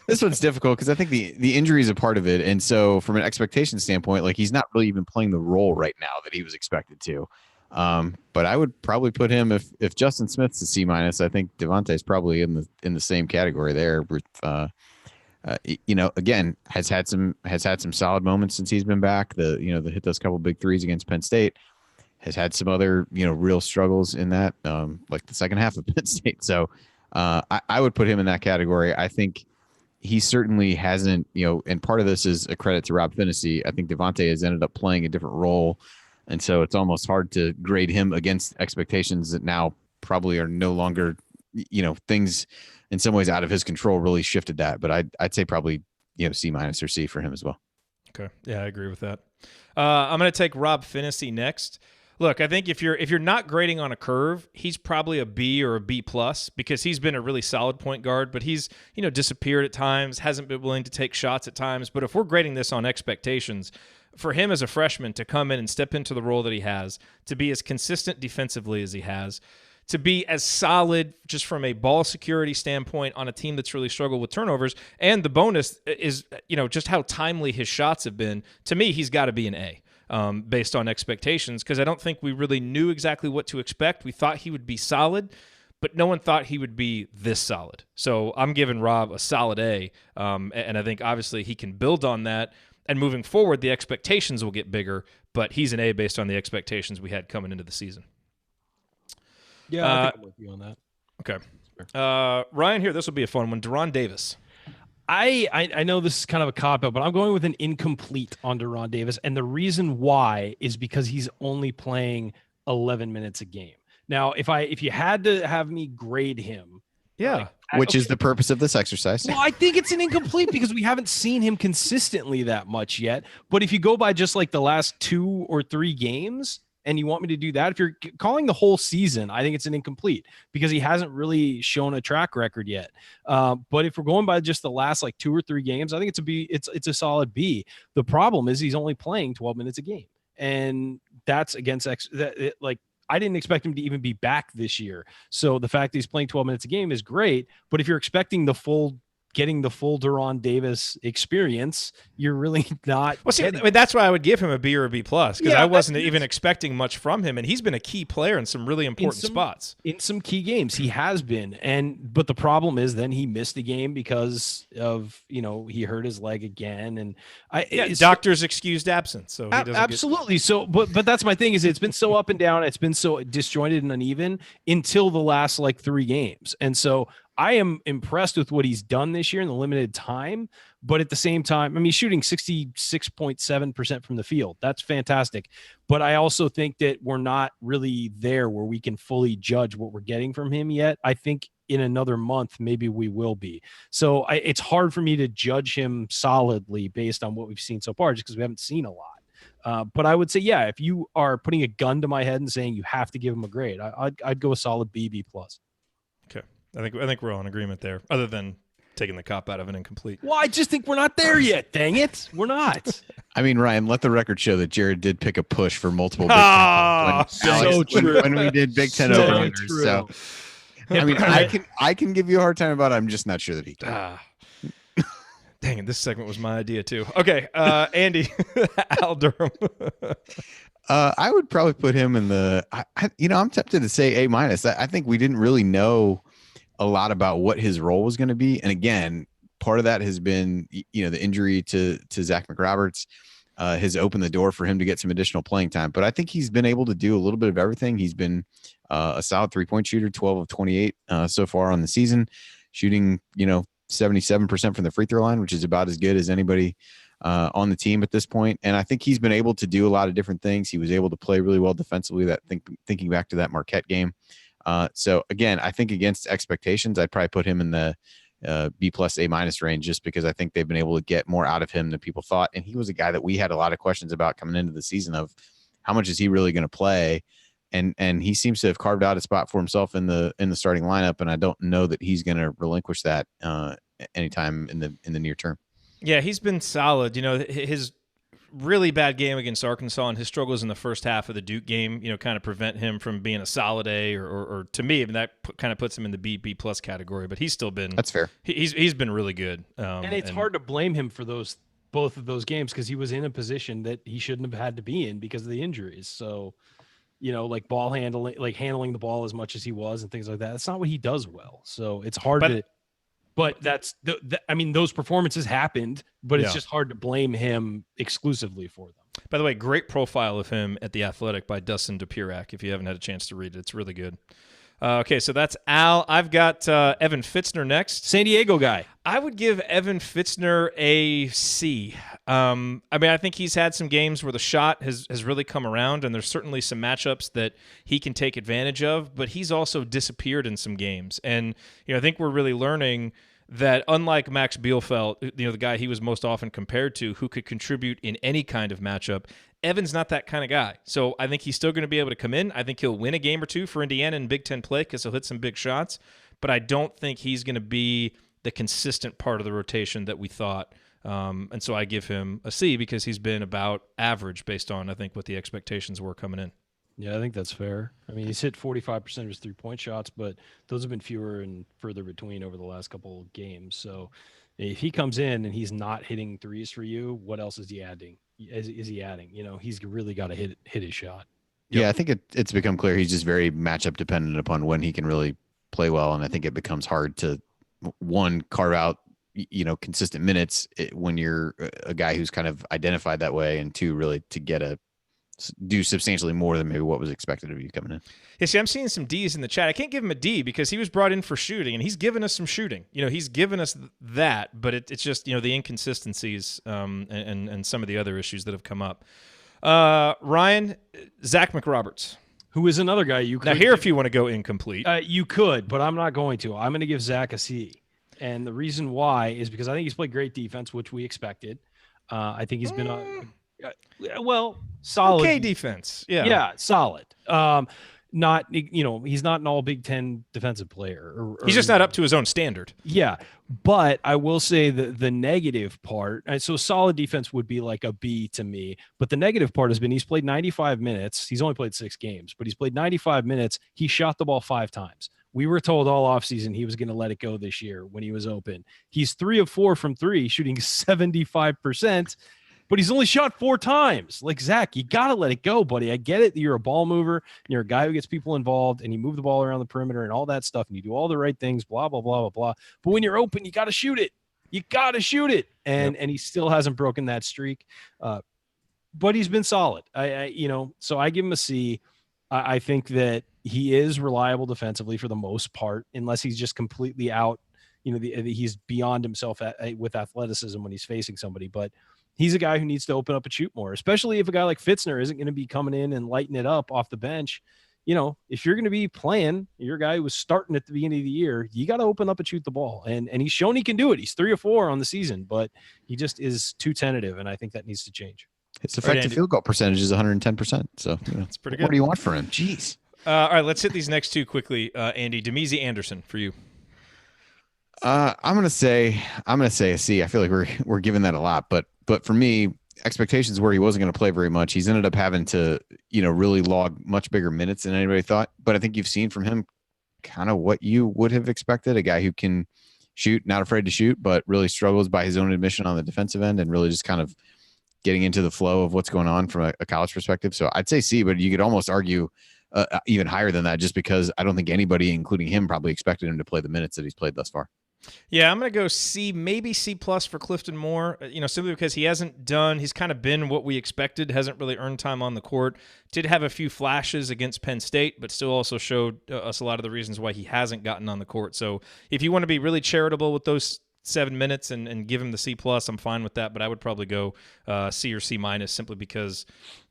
This one's difficult because I think the injury is a part of it. And so from an expectation standpoint, like he's not really even playing the role right now that he was expected to. But I would probably put him if Justin Smith's a C-. I think Devontae's probably in the same category there with again, has had some solid moments since he's been back. The hit those couple big threes against Penn State, has had some other, real struggles in that, like the second half of Penn State. So I would put him in that category. I think he certainly hasn't, and part of this is a credit to Rob Finney. I think Devontae has ended up playing a different role. And so it's almost hard to grade him against expectations that now probably are no longer, things in some ways out of his control really shifted that. But I'd say probably, C- or C for him as well. Okay. Yeah, I agree with that. I'm going to take Rob Finney next. Look, I think if you're not grading on a curve, he's probably a B or a B plus because he's been a really solid point guard, but he's, disappeared at times, hasn't been willing to take shots at times. But if we're grading this on expectations, for him as a freshman to come in and step into the role that he has, to be as consistent defensively as he has, to be as solid just from a ball security standpoint on a team that's really struggled with turnovers, and the bonus is, just how timely his shots have been. To me, he's got to be an A. Based on expectations, because I don't think we really knew exactly what to expect. We thought he would be solid, but no one thought he would be this solid. So I'm giving Rob a solid A, and I think obviously he can build on that, and moving forward, the expectations will get bigger, but he's an A based on the expectations we had coming into the season. Yeah, I think I'm with you on that. Okay. Ryan, here, this will be a fun one. Deron Davis. I know this is kind of a cop-out, but I'm going with an incomplete on Deron Davis, and the reason why is because he's only playing 11 minutes a game. Now, if you had to have me grade him, which is the purpose of this exercise. Well, I think it's an incomplete because we haven't seen him consistently that much yet. But if you go by just like the last 2 or 3 games, and you want me to do that, if you're calling the whole season, I think it's an incomplete because he hasn't really shown a track record yet. But if we're going by just the last like 2 or 3 games, I think it's a B. It's a solid B. The problem is he's only playing 12 minutes a game, and that's against I didn't expect him to even be back this year. So the fact that he's playing 12 minutes a game is great. But if you're expecting getting the full Deron Davis experience, you're really not. Well, see, that's why I would give him a B or a B plus because I wasn't even expecting much from him, and he's been a key player in some really important spots in some key games. He has been, but the problem is then he missed a game because of he hurt his leg again, and doctor's excused absence. So he absolutely. So, but that's my thing is it's been so up and down, it's been so disjointed and uneven until the last like 3 games, and so. I am impressed with what he's done this year in the limited time, but at the same time, he's shooting 66.7% from the field. That's fantastic. But I also think that we're not really there where we can fully judge what we're getting from him yet. I think in another month, maybe we will be. So it's hard for me to judge him solidly based on what we've seen so far, just because we haven't seen a lot. But I would say, yeah, if you are putting a gun to my head and saying you have to give him a grade, I'd go a solid B plus. Okay. I think we're all in agreement there, other than taking the cop out of an incomplete. Well, I just think we're not there yet. Dang it. We're not. Ryan, let the record show that Jared did pick a push for multiple Big Ten when we did Big Ten over-unders. So, I can give you a hard time about it. I'm just not sure that he can. Dang it, this segment was my idea too. Okay, Andy, Al Durham. I would probably put him in the. I'm tempted to say A-. I think we didn't really know a lot about what his role was going to be, and again, part of that has been the injury to Zach McRoberts has opened the door for him to get some additional playing time. But I think he's been able to do a little bit of everything. He's been a solid 3-point shooter, 12 of 28 so far on the season, shooting 77% from the free throw line, which is about as good as anybody on the team at this point. And I think he's been able to do a lot of different things. He was able to play really well defensively. Thinking back to that Marquette game. So again, I think against expectations, I'd probably put him in the B plus A- range, just because I think they've been able to get more out of him than people thought. And he was a guy that we had a lot of questions about coming into the season of how much is he really going to play? And he seems to have carved out a spot for himself in the starting lineup. And I don't know that he's going to relinquish that anytime in the near term. Yeah, he's been solid. His really bad game against Arkansas, and his struggles in the first half of the Duke game, kind of prevent him from being a solid A, or to me, that kind of puts him in the B plus category. But he's still been That's fair. He's been really good, and it's hard to blame him for both of those games because he was in a position that he shouldn't have had to be in because of the injuries. So, like ball handling, like handling the ball as much as he was and things like that. That's not what he does well. So it's hard to. But that's I mean, those performances happened, but it's just hard to blame him exclusively for them. By the way, great profile of him at The Athletic by Dustin DePirac. If you haven't had a chance to read it, it's really good. Okay, so that's Al. I've got Evan Fitzner next. San Diego guy. I would give Evan Fitzner a C. I mean, I think he's had some games where the shot has really come around, and there's certainly some matchups that he can take advantage of, but he's also disappeared in some games. And, I think we're really learning that unlike Max Bielfeldt, the guy he was most often compared to, who could contribute in any kind of matchup, Evan's not that kind of guy. So I think he's still going to be able to come in. I think he'll win a game or two for Indiana in Big Ten play because he'll hit some big shots, but I don't think he's going to be the consistent part of the rotation that we thought. And so I give him a C because he's been about average based on, I think, what the expectations were coming in. Yeah, I think that's fair. I mean, he's hit 45% of his three-point shots, but those have been fewer and further between over the last couple of games. So if he comes in and he's not hitting threes for you, what else is he adding? Is he adding? He's really got to hit his shot. Yeah, I think it's become clear he's just very matchup dependent upon when he can really play well, and I think it becomes hard to, one, carve out consistent minutes when you're a guy who's kind of identified that way, and two, really to do substantially more than maybe what was expected of you coming in. Yeah, see, I'm seeing some D's in the chat. I can't give him a D because he was brought in for shooting, and he's given us some shooting. He's given us that, but it's just, the inconsistencies and some of the other issues that have come up. Ryan, Zach McRoberts. Who is another guy you could. Now, here, if you want to go incomplete. You could, but I'm not going to. I'm going to give Zach a C. And the reason why is because I think he's played great defense, which we expected. I think he's been solid. Okay defense. Yeah. Yeah, solid. Not, he's not an all Big Ten defensive player. He's just not up to his own standard. Yeah. But I will say the negative part, and so solid defense would be like a B to me, but the negative part has been he's played 95 minutes. He's only played 6 games, but he's played 95 minutes. He shot the ball 5 times. We were told all offseason he was going to let it go this year when he was open. He's 3 of 4 from 3, shooting 75%. But he's only shot 4 times. Like, Zach, you got to let it go, buddy. I get it. You're a ball mover. And you're a guy who gets people involved, and you move the ball around the perimeter and all that stuff, and you do all the right things, blah, blah, blah, blah, blah. But when you're open, you got to shoot it. You got to shoot it. And he still hasn't broken that streak. But he's been solid. So I give him a C. I think that he is reliable defensively for the most part, unless he's just completely out. He's beyond himself with athleticism when he's facing somebody. But he's a guy who needs to open up and shoot more, especially if a guy like Fitzner isn't going to be coming in and lighting it up off the bench. If you're going to be playing, you're a guy who was starting at the beginning of the year, you got to open up and shoot the ball. And he's shown he can do it. He's 3 or 4 on the season, but he just is too tentative, and I think that needs to change. His effective field goal percentage is 110%. So that's pretty good. What do you want for him? Jeez. All right, let's hit these next 2 quickly. Andy, Demizi Anderson for you. I'm gonna say a C. I feel like we're giving that a lot, but for me, expectations were he wasn't going to play very much. He's ended up having to really log much bigger minutes than anybody thought. But I think you've seen from him kind of what you would have expected: a guy who can shoot, not afraid to shoot, but really struggles by his own admission on the defensive end, and really just kind of getting into the flow of what's going on from a college perspective. So I'd say C, but you could almost argue even higher than that, just because I don't think anybody, including him, probably expected him to play the minutes that he's played thus far. Yeah, I'm going to go C, maybe C plus for Clifton Moore, simply because he's kind of been what we expected, hasn't really earned time on the court. Did have a few flashes against Penn State, but still also showed us a lot of the reasons why he hasn't gotten on the court. So if you want to be really charitable with those 7 minutes and give him the C plus, I'm fine with that, but I would probably go C or C minus simply because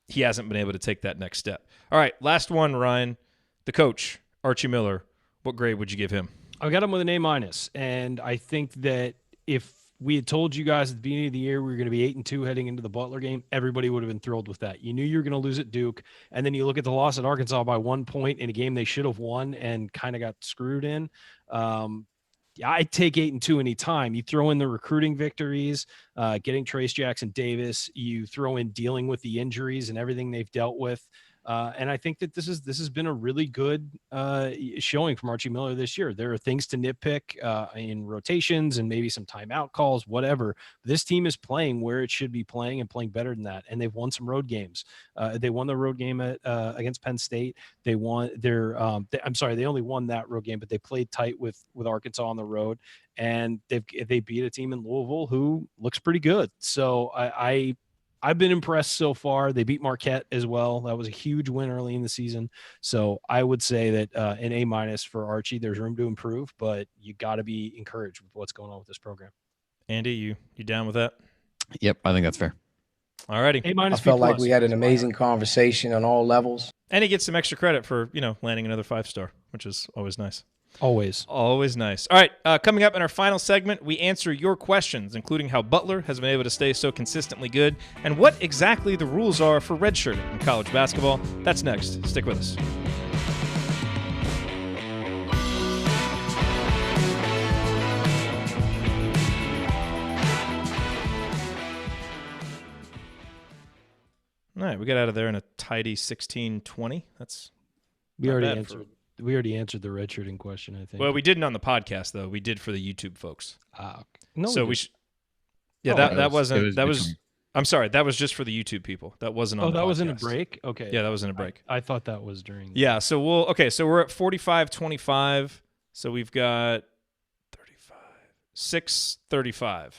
he hasn't been able to take that next step. All right, last one, Ryan, the coach, Archie Miller. What grade would you give him? I got him with an A-, and I think that if we had told you guys at the beginning of the year we were going to be 8-2 heading into the Butler game, everybody would have been thrilled with that. You knew you were going to lose at Duke, and then you look at the loss at Arkansas by 1 point in a game they should have won and kind of got screwed in. I'd take 8-2 anytime. You throw in the recruiting victories, getting Trayce Jackson-Davis, you throw in dealing with the injuries and everything they've dealt with. And I think that this has been a really good showing from Archie Miller this year. There are things to nitpick in rotations and maybe some timeout calls, whatever. This team is playing where it should be playing and playing better than that. And they've won some road games. They won the road game against Penn State. They won they only won that road game, but they played tight with Arkansas on the road. And they beat a team in Louisville who looks pretty good. So I've been impressed so far. They beat Marquette as well. That was a huge win early in the season. So I would say that an A- for Archie. There's room to improve, but you got to be encouraged with what's going on with this program. Andy, you down with that? Yep, I think that's fair. All righty. A-. I felt like we had an amazing conversation on all levels. And he gets some extra credit for, landing another 5-star, which is always nice. Always nice. All right, coming up in our final segment, we answer your questions, including how Butler has been able to stay so consistently good and what exactly the rules are for redshirting in college basketball. That's next. Stick with us. All right, we got out of there in a tidy 16-20. That's we not already bad answered. We already answered the redshirting question, I think. Well, we didn't on the podcast though. We did for the YouTube folks. No. So we Yeah, that wasn't. I'm sorry. That was just for the YouTube people. That wasn't on. Oh, the that podcast. was in a break. Okay. Yeah, that was in a break. I thought that was during. Yeah. So So we're at 45-25. So we've got 35, 6:35.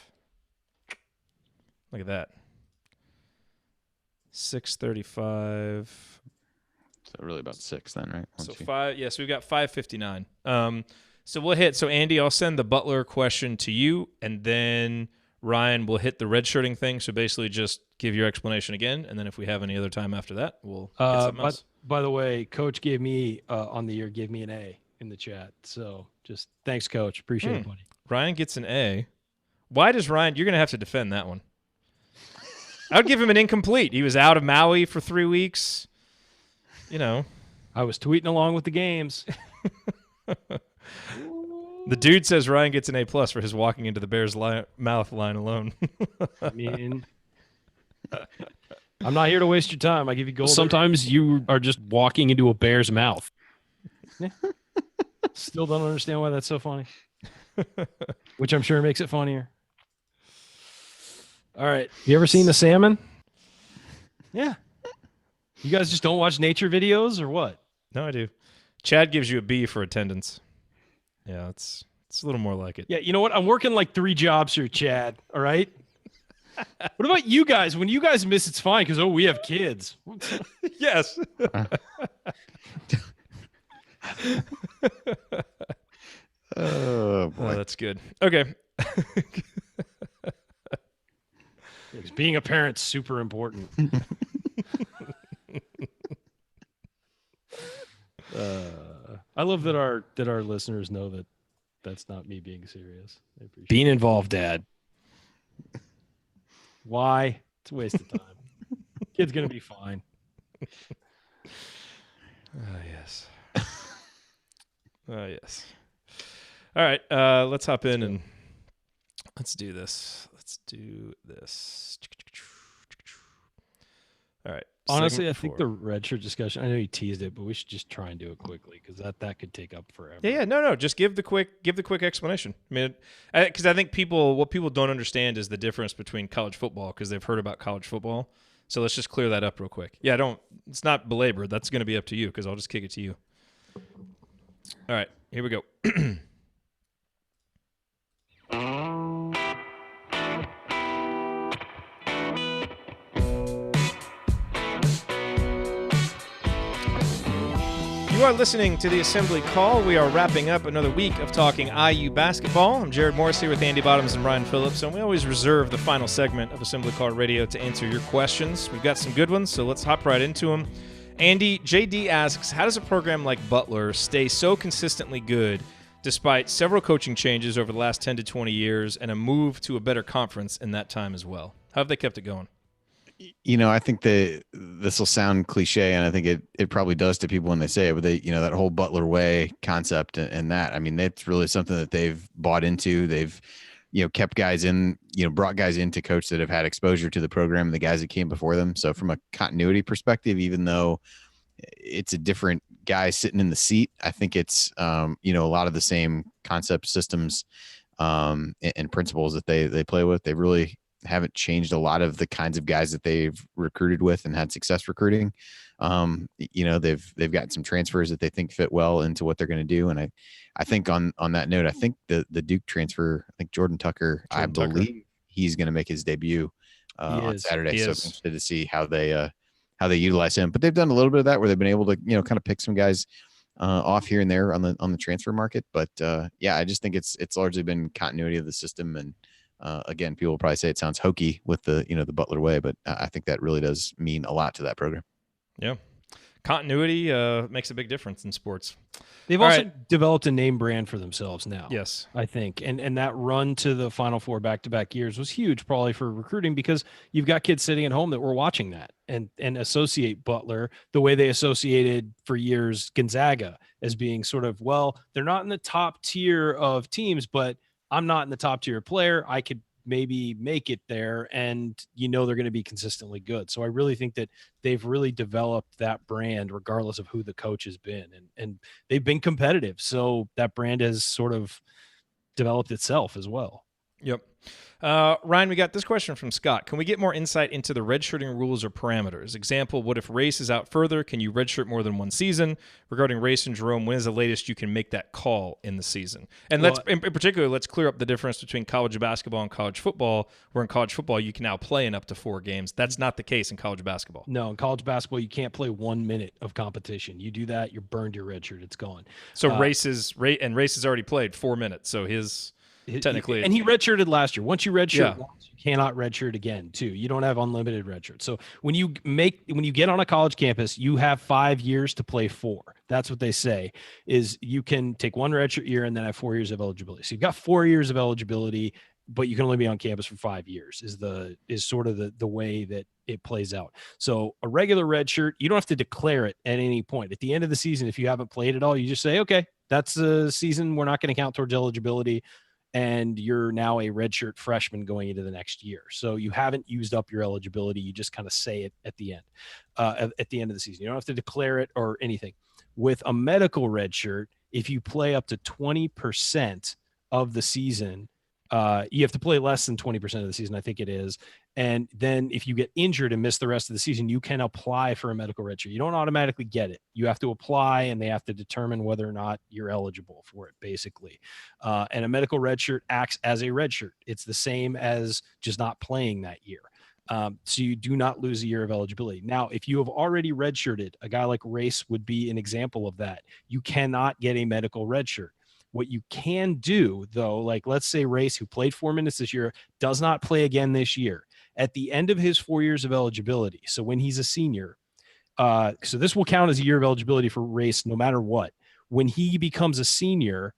Look at that. 6:35. So really about 6 then, right? So 5. Yes, we've got 5:59. So we'll hit. So Andy, I'll send the Butler question to you, and then Ryan will hit the redshirting thing. So basically, just give your explanation again, and then if we have any other time after that, we'll get something else. By the way, Coach gave me on the year gave me an A in the chat. So just thanks, Coach. Appreciate it, buddy. Ryan gets an A. Why does Ryan? You're gonna have to defend that one. I would give him an incomplete. He was out of Maui for 3 weeks. I was tweeting along with the games. The dude says Ryan gets an A+ for his walking into the Bears' mouth line alone. I mean, I'm not here to waste your time. I give you gold. Sometimes you are just walking into a bear's mouth. Yeah. Still don't understand why that's so funny. Which I'm sure makes it funnier. All right. You ever seen the salmon? Yeah. You guys just don't watch nature videos or what? No, I do. Chad gives you a B for attendance. Yeah, it's a little more like it. Yeah, you know what? I'm working like 3 jobs here, Chad. All right. What about you guys? When you guys miss, it's fine because we have kids. Yes. Oh boy, that's good. Okay. Because being a parent's super important. I love that our listeners know that that's not me being serious. I appreciate being involved, Dad. Why? It's a waste of time. Kid's gonna be fine. Yes. Yes. All right. Let's hop in and let's do this. All right. Honestly, I think the red shirt discussion, I know you teased it, but we should just try and do it quickly because that could take up forever. Yeah. No. Just give the quick explanation. I mean, because I think what people don't understand is the difference between college football because they've heard about college football. So let's just clear that up real quick. Yeah, it's not belabored. That's going to be up to you because I'll just kick it to you. All right, here we go. You are listening to the Assembly Call. We are wrapping up another week of talking IU basketball. I'm Jared Morris here with Andy Bottoms and Ryan Phillips, and we always reserve the final segment of Assembly Call Radio to answer your questions. We've got some good ones, so let's hop right into them. Andy, JD asks, how does a program like Butler stay so consistently good despite several coaching changes over the last 10 to 20 years and a move to a better conference in that time as well? How have they kept it going? I think this will sound cliche, and I think it probably does to people when they say it, but that whole Butler way concept and that, I mean, that's really something that they've bought into. They've, kept guys in, brought guys in to coach that have had exposure to the program, the guys that came before them. So from a continuity perspective, even though it's a different guy sitting in the seat, I think it's, a lot of the same concept systems and principles that they play with. They really haven't changed a lot of the kinds of guys that they've recruited with and had success recruiting. They've gotten some transfers that they think fit well into what they're going to do. And I think on that note, I think the Duke transfer, I think Jordan Tucker, believe he's going to make his debut on Saturday. So I'm interested to see how they utilize him. But they've done a little bit of that where they've been able to, kind of pick some guys off here and there on the transfer market. But I just think it's largely been continuity of the system. And again, people will probably say it sounds hokey with the Butler way, but I think that really does mean a lot to that program. Yeah. Continuity makes a big difference in sports. They've also developed a name brand for themselves now. Yes. I think. And that run to the Final Four back-to-back years was huge probably for recruiting, because you've got kids sitting at home that were watching that and associate Butler the way they associated for years Gonzaga as being sort of, well, they're not in the top tier of teams, but I'm not in the top tier player. I could maybe make it there, and they're going to be consistently good. So I really think that they've really developed that brand regardless of who the coach has been, and they've been competitive. So that brand has sort of developed itself as well. Yep. Ryan, we got this question from Scott. Can we get more insight into the redshirting rules or parameters? Example, what if Race is out further? Can you redshirt more than one season? Regarding Race and Jerome, when is the latest you can make that call in the season? And in particular, let's clear up the difference between college basketball and college football, where in college football you can now play in up to 4 games. That's not the case in college basketball. No, in college basketball, you can't play 1 minute of competition. You do that, you're burned your redshirt. It's gone. So Race has already played 4 minutes, so his... Technically, and he redshirted last year. Once you redshirt once, you cannot redshirt again too. You don't have unlimited redshirt. So when you get on a college campus, you have 5 years to play 4. That's what they say, is you can take 1 redshirt year and then have 4 years of eligibility. So you've got 4 years of eligibility, but you can only be on campus for 5 years is sort of the way that it plays out. So a regular redshirt, you don't have to declare it at any point. At the end of the season, if you haven't played at all, you just say, okay, that's a season. We're not going to count towards eligibility. And you're now a redshirt freshman going into the next year. So you haven't used up your eligibility. You just kind of say it at the end of the season. You don't have to declare it or anything. With a medical redshirt, if you play up to 20% of the season, you have to play less than 20% of the season, I think it is. And then if you get injured and miss the rest of the season, you can apply for a medical redshirt. You don't automatically get it. You have to apply, and they have to determine whether or not you're eligible for it, basically. And a medical redshirt acts as a redshirt. It's the same as just not playing that year. So you do not lose a year of eligibility. Now, if you have already redshirted, a guy like Race would be an example of that. You cannot get a medical redshirt. What you can do, though, like let's say Race, who played 4 minutes this year, does not play again this year. At the end of his 4 years of eligibility, so when he's a senior, so this will count as a year of eligibility for Race no matter what. When he becomes a senior,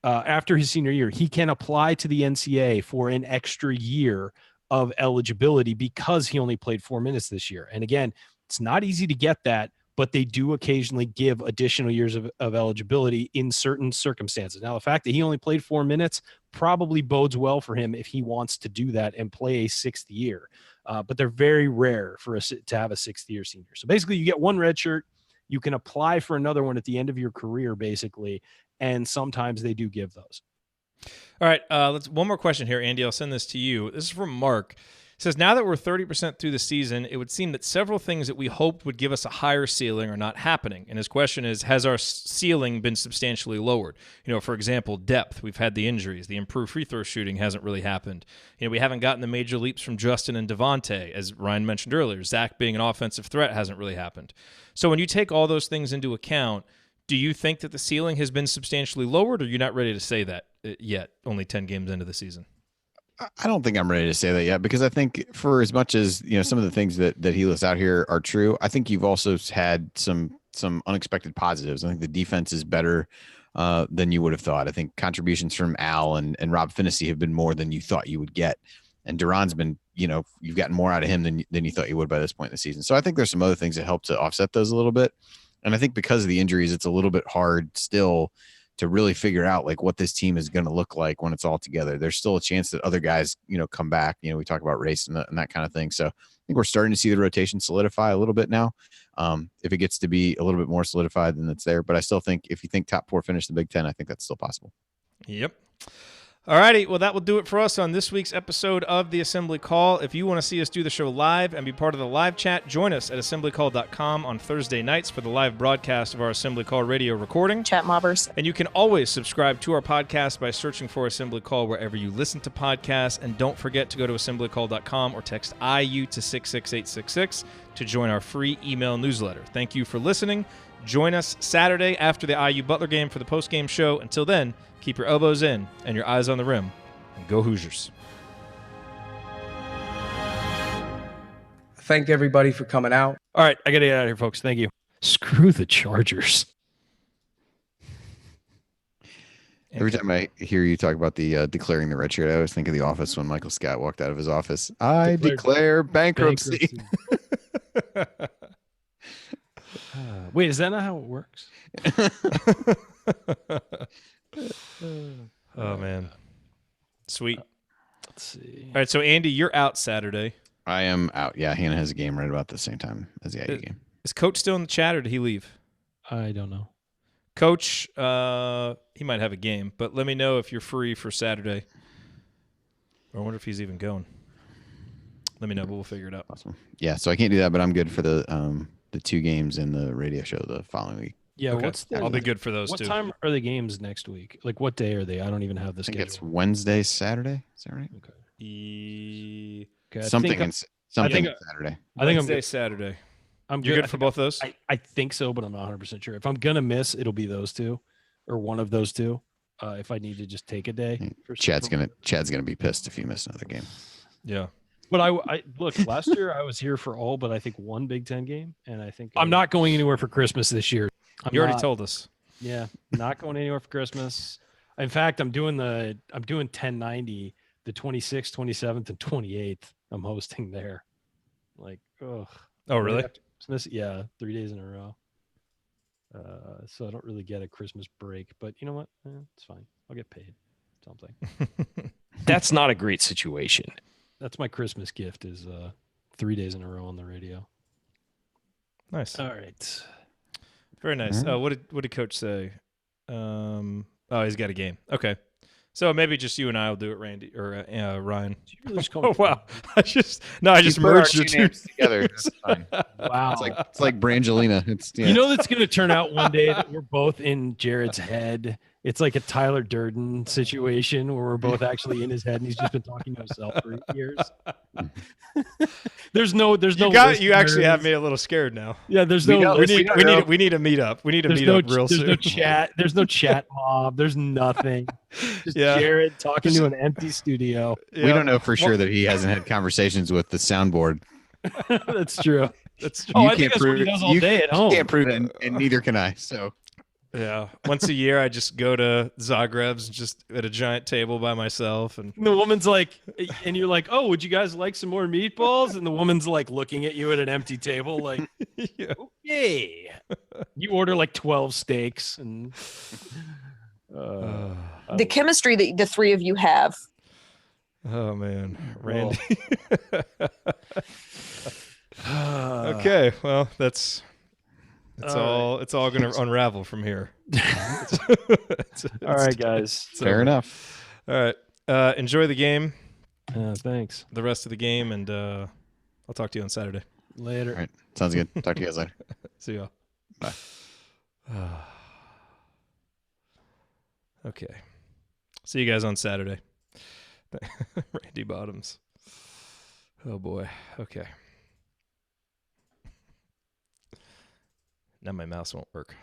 after his senior year, he can apply to the NCAA for an extra year of eligibility because he only played 4 minutes this year. And again, it's not easy to get that, but they do occasionally give additional years of eligibility in certain circumstances. Now, the fact that he only played 4 minutes probably bodes well for him if he wants to do that and play a 6th year. But they're very rare to have a 6th year senior. So basically you get 1 red shirt, you can apply for another one at the end of your career, basically. And sometimes they do give those. All right. Let's one more question here, Andy. I'll send this to you. This is from Mark. It says, now that we're 30% through the season, it would seem that several things that we hoped would give us a higher ceiling are not happening. And his question is, has our ceiling been substantially lowered? For example, depth. We've had the injuries. The improved free throw shooting hasn't really happened. We haven't gotten the major leaps from Justin and Devontae, as Ryan mentioned earlier. Zach being an offensive threat hasn't really happened. So when you take all those things into account, do you think that the ceiling has been substantially lowered, or are you not ready to say that yet, only 10 games into the season? I don't think I'm ready to say that yet, because I think for as much as, some of the things that he lists out here are true, I think you've also had some unexpected positives. I think the defense is better than you would have thought. I think contributions from Al and Rob Finney have been more than you thought you would get And Duran's been, you've gotten more out of him than you thought you would by this point in the season. So I think there's some other things that help to offset those a little bit. And I think because of the injuries, it's a little bit hard still to really figure out like what this team is going to look like when it's all together. There's still a chance that other guys, come back. We talk about race and that kind of thing. So I think we're starting to see the rotation solidify a little bit now. If it gets to be a little bit more solidified, then it's there. But I still think if you think top 4 finish the Big Ten, I think that's still possible. Yep. All righty, well, that will do it for us on this week's episode of The Assembly Call. If you want to see us do the show live and be part of the live chat, join us at assemblycall.com on Thursday nights for the live broadcast of our Assembly Call radio recording. Chat mobbers. And you can always subscribe to our podcast by searching for Assembly Call wherever you listen to podcasts. And don't forget to go to assemblycall.com or text IU to 66866 to join our free email newsletter. Thank you for listening. Join us Saturday after the IU Butler game for the post-game show. Until then, keep your elbows in and your eyes on the rim, and go Hoosiers. Thank everybody for coming out. All right, I got to get out of here, folks. Thank you. Screw the Chargers. Every time I hear you talk about the declaring the red shirt, I always think of The Office when Michael Scott walked out of his office. I declare bankruptcy. Wait, is that not how it works? Oh, man. Sweet. Let's see. All right, so Andy, you're out Saturday. I am out. Yeah, Hannah has a game right about the same time as the IU game. Is Coach still in the chat, or did he leave? I don't know. Coach, he might have a game, but let me know if you're free for Saturday. I wonder if he's even going. Let me know, but we'll figure it out. Awesome. Yeah, so I can't do that, but I'm good for the 2 games in the radio show the following week. Yeah, okay. I'll be good for those what two. What time are the games next week? Like, what day are they? I don't even have the schedule. I think it's Wednesday, Saturday. Is that right? Okay. Something Saturday. I think Wednesday, Saturday. You're good for both those? I think so, but I'm not 100% sure. If I'm going to miss, it'll be those two or one of those two. If I need to just take a day. Chad's gonna be pissed if you miss another game. Yeah. But I look, last year I was here for all but I think one Big Ten game, and I think I'm not going anywhere for Christmas this year. You already told us. Yeah, not going anywhere for Christmas. In fact, I'm doing 1090 the 26th, 27th, and 28th. I'm hosting there. Like, ugh. Oh, really? Christmas, yeah, 3 days in a row. So I don't really get a Christmas break, but you know what? It's fine. I'll get paid something. That's not a great situation. That's my Christmas gift is 3 days in a row on the radio. Nice. All right. Very nice. Right. What did Coach say? He's got a game. Okay. So maybe just you and I will do it, Randy or Ryan. Oh wow! I just merged your two names together. That's fine. Wow, it's like Brangelina. You know that's going to turn out one day that we're both in Jared's head. It's like a Tyler Durden situation where we're both actually in his head and he's just been talking to himself for years. There's no. You actually have me a little scared now. Yeah, there's we no. We need a meetup. We need a meetup real soon. There's no chat. There's no chat mob. There's nothing. Just Jared talking to an empty studio. Yeah. We don't know for sure that he hasn't had conversations with the soundboard. That's true. That's true. Oh, I think that's what he does all day at home. You can't prove it, and neither can I. So. Yeah. Once a year, I just go to Zagreb's just at a giant table by myself. And the woman's like, and you're like, oh, would you guys like some more meatballs? And the woman's like looking at you at an empty table like, yeah. Okay. You order like 12 steaks. And the chemistry that the three of you have. Oh, man. Randy. Okay. Well, it's all going to unravel from here. All right, guys. Fair enough. All right. Enjoy the game. Thanks. The rest of the game, and I'll talk to you on Saturday. Later. All right. Sounds good. Talk to you guys later. See y'all. Bye. Okay. See you guys on Saturday. Randy Bottoms. Oh, boy. Okay. Now my mouse won't work.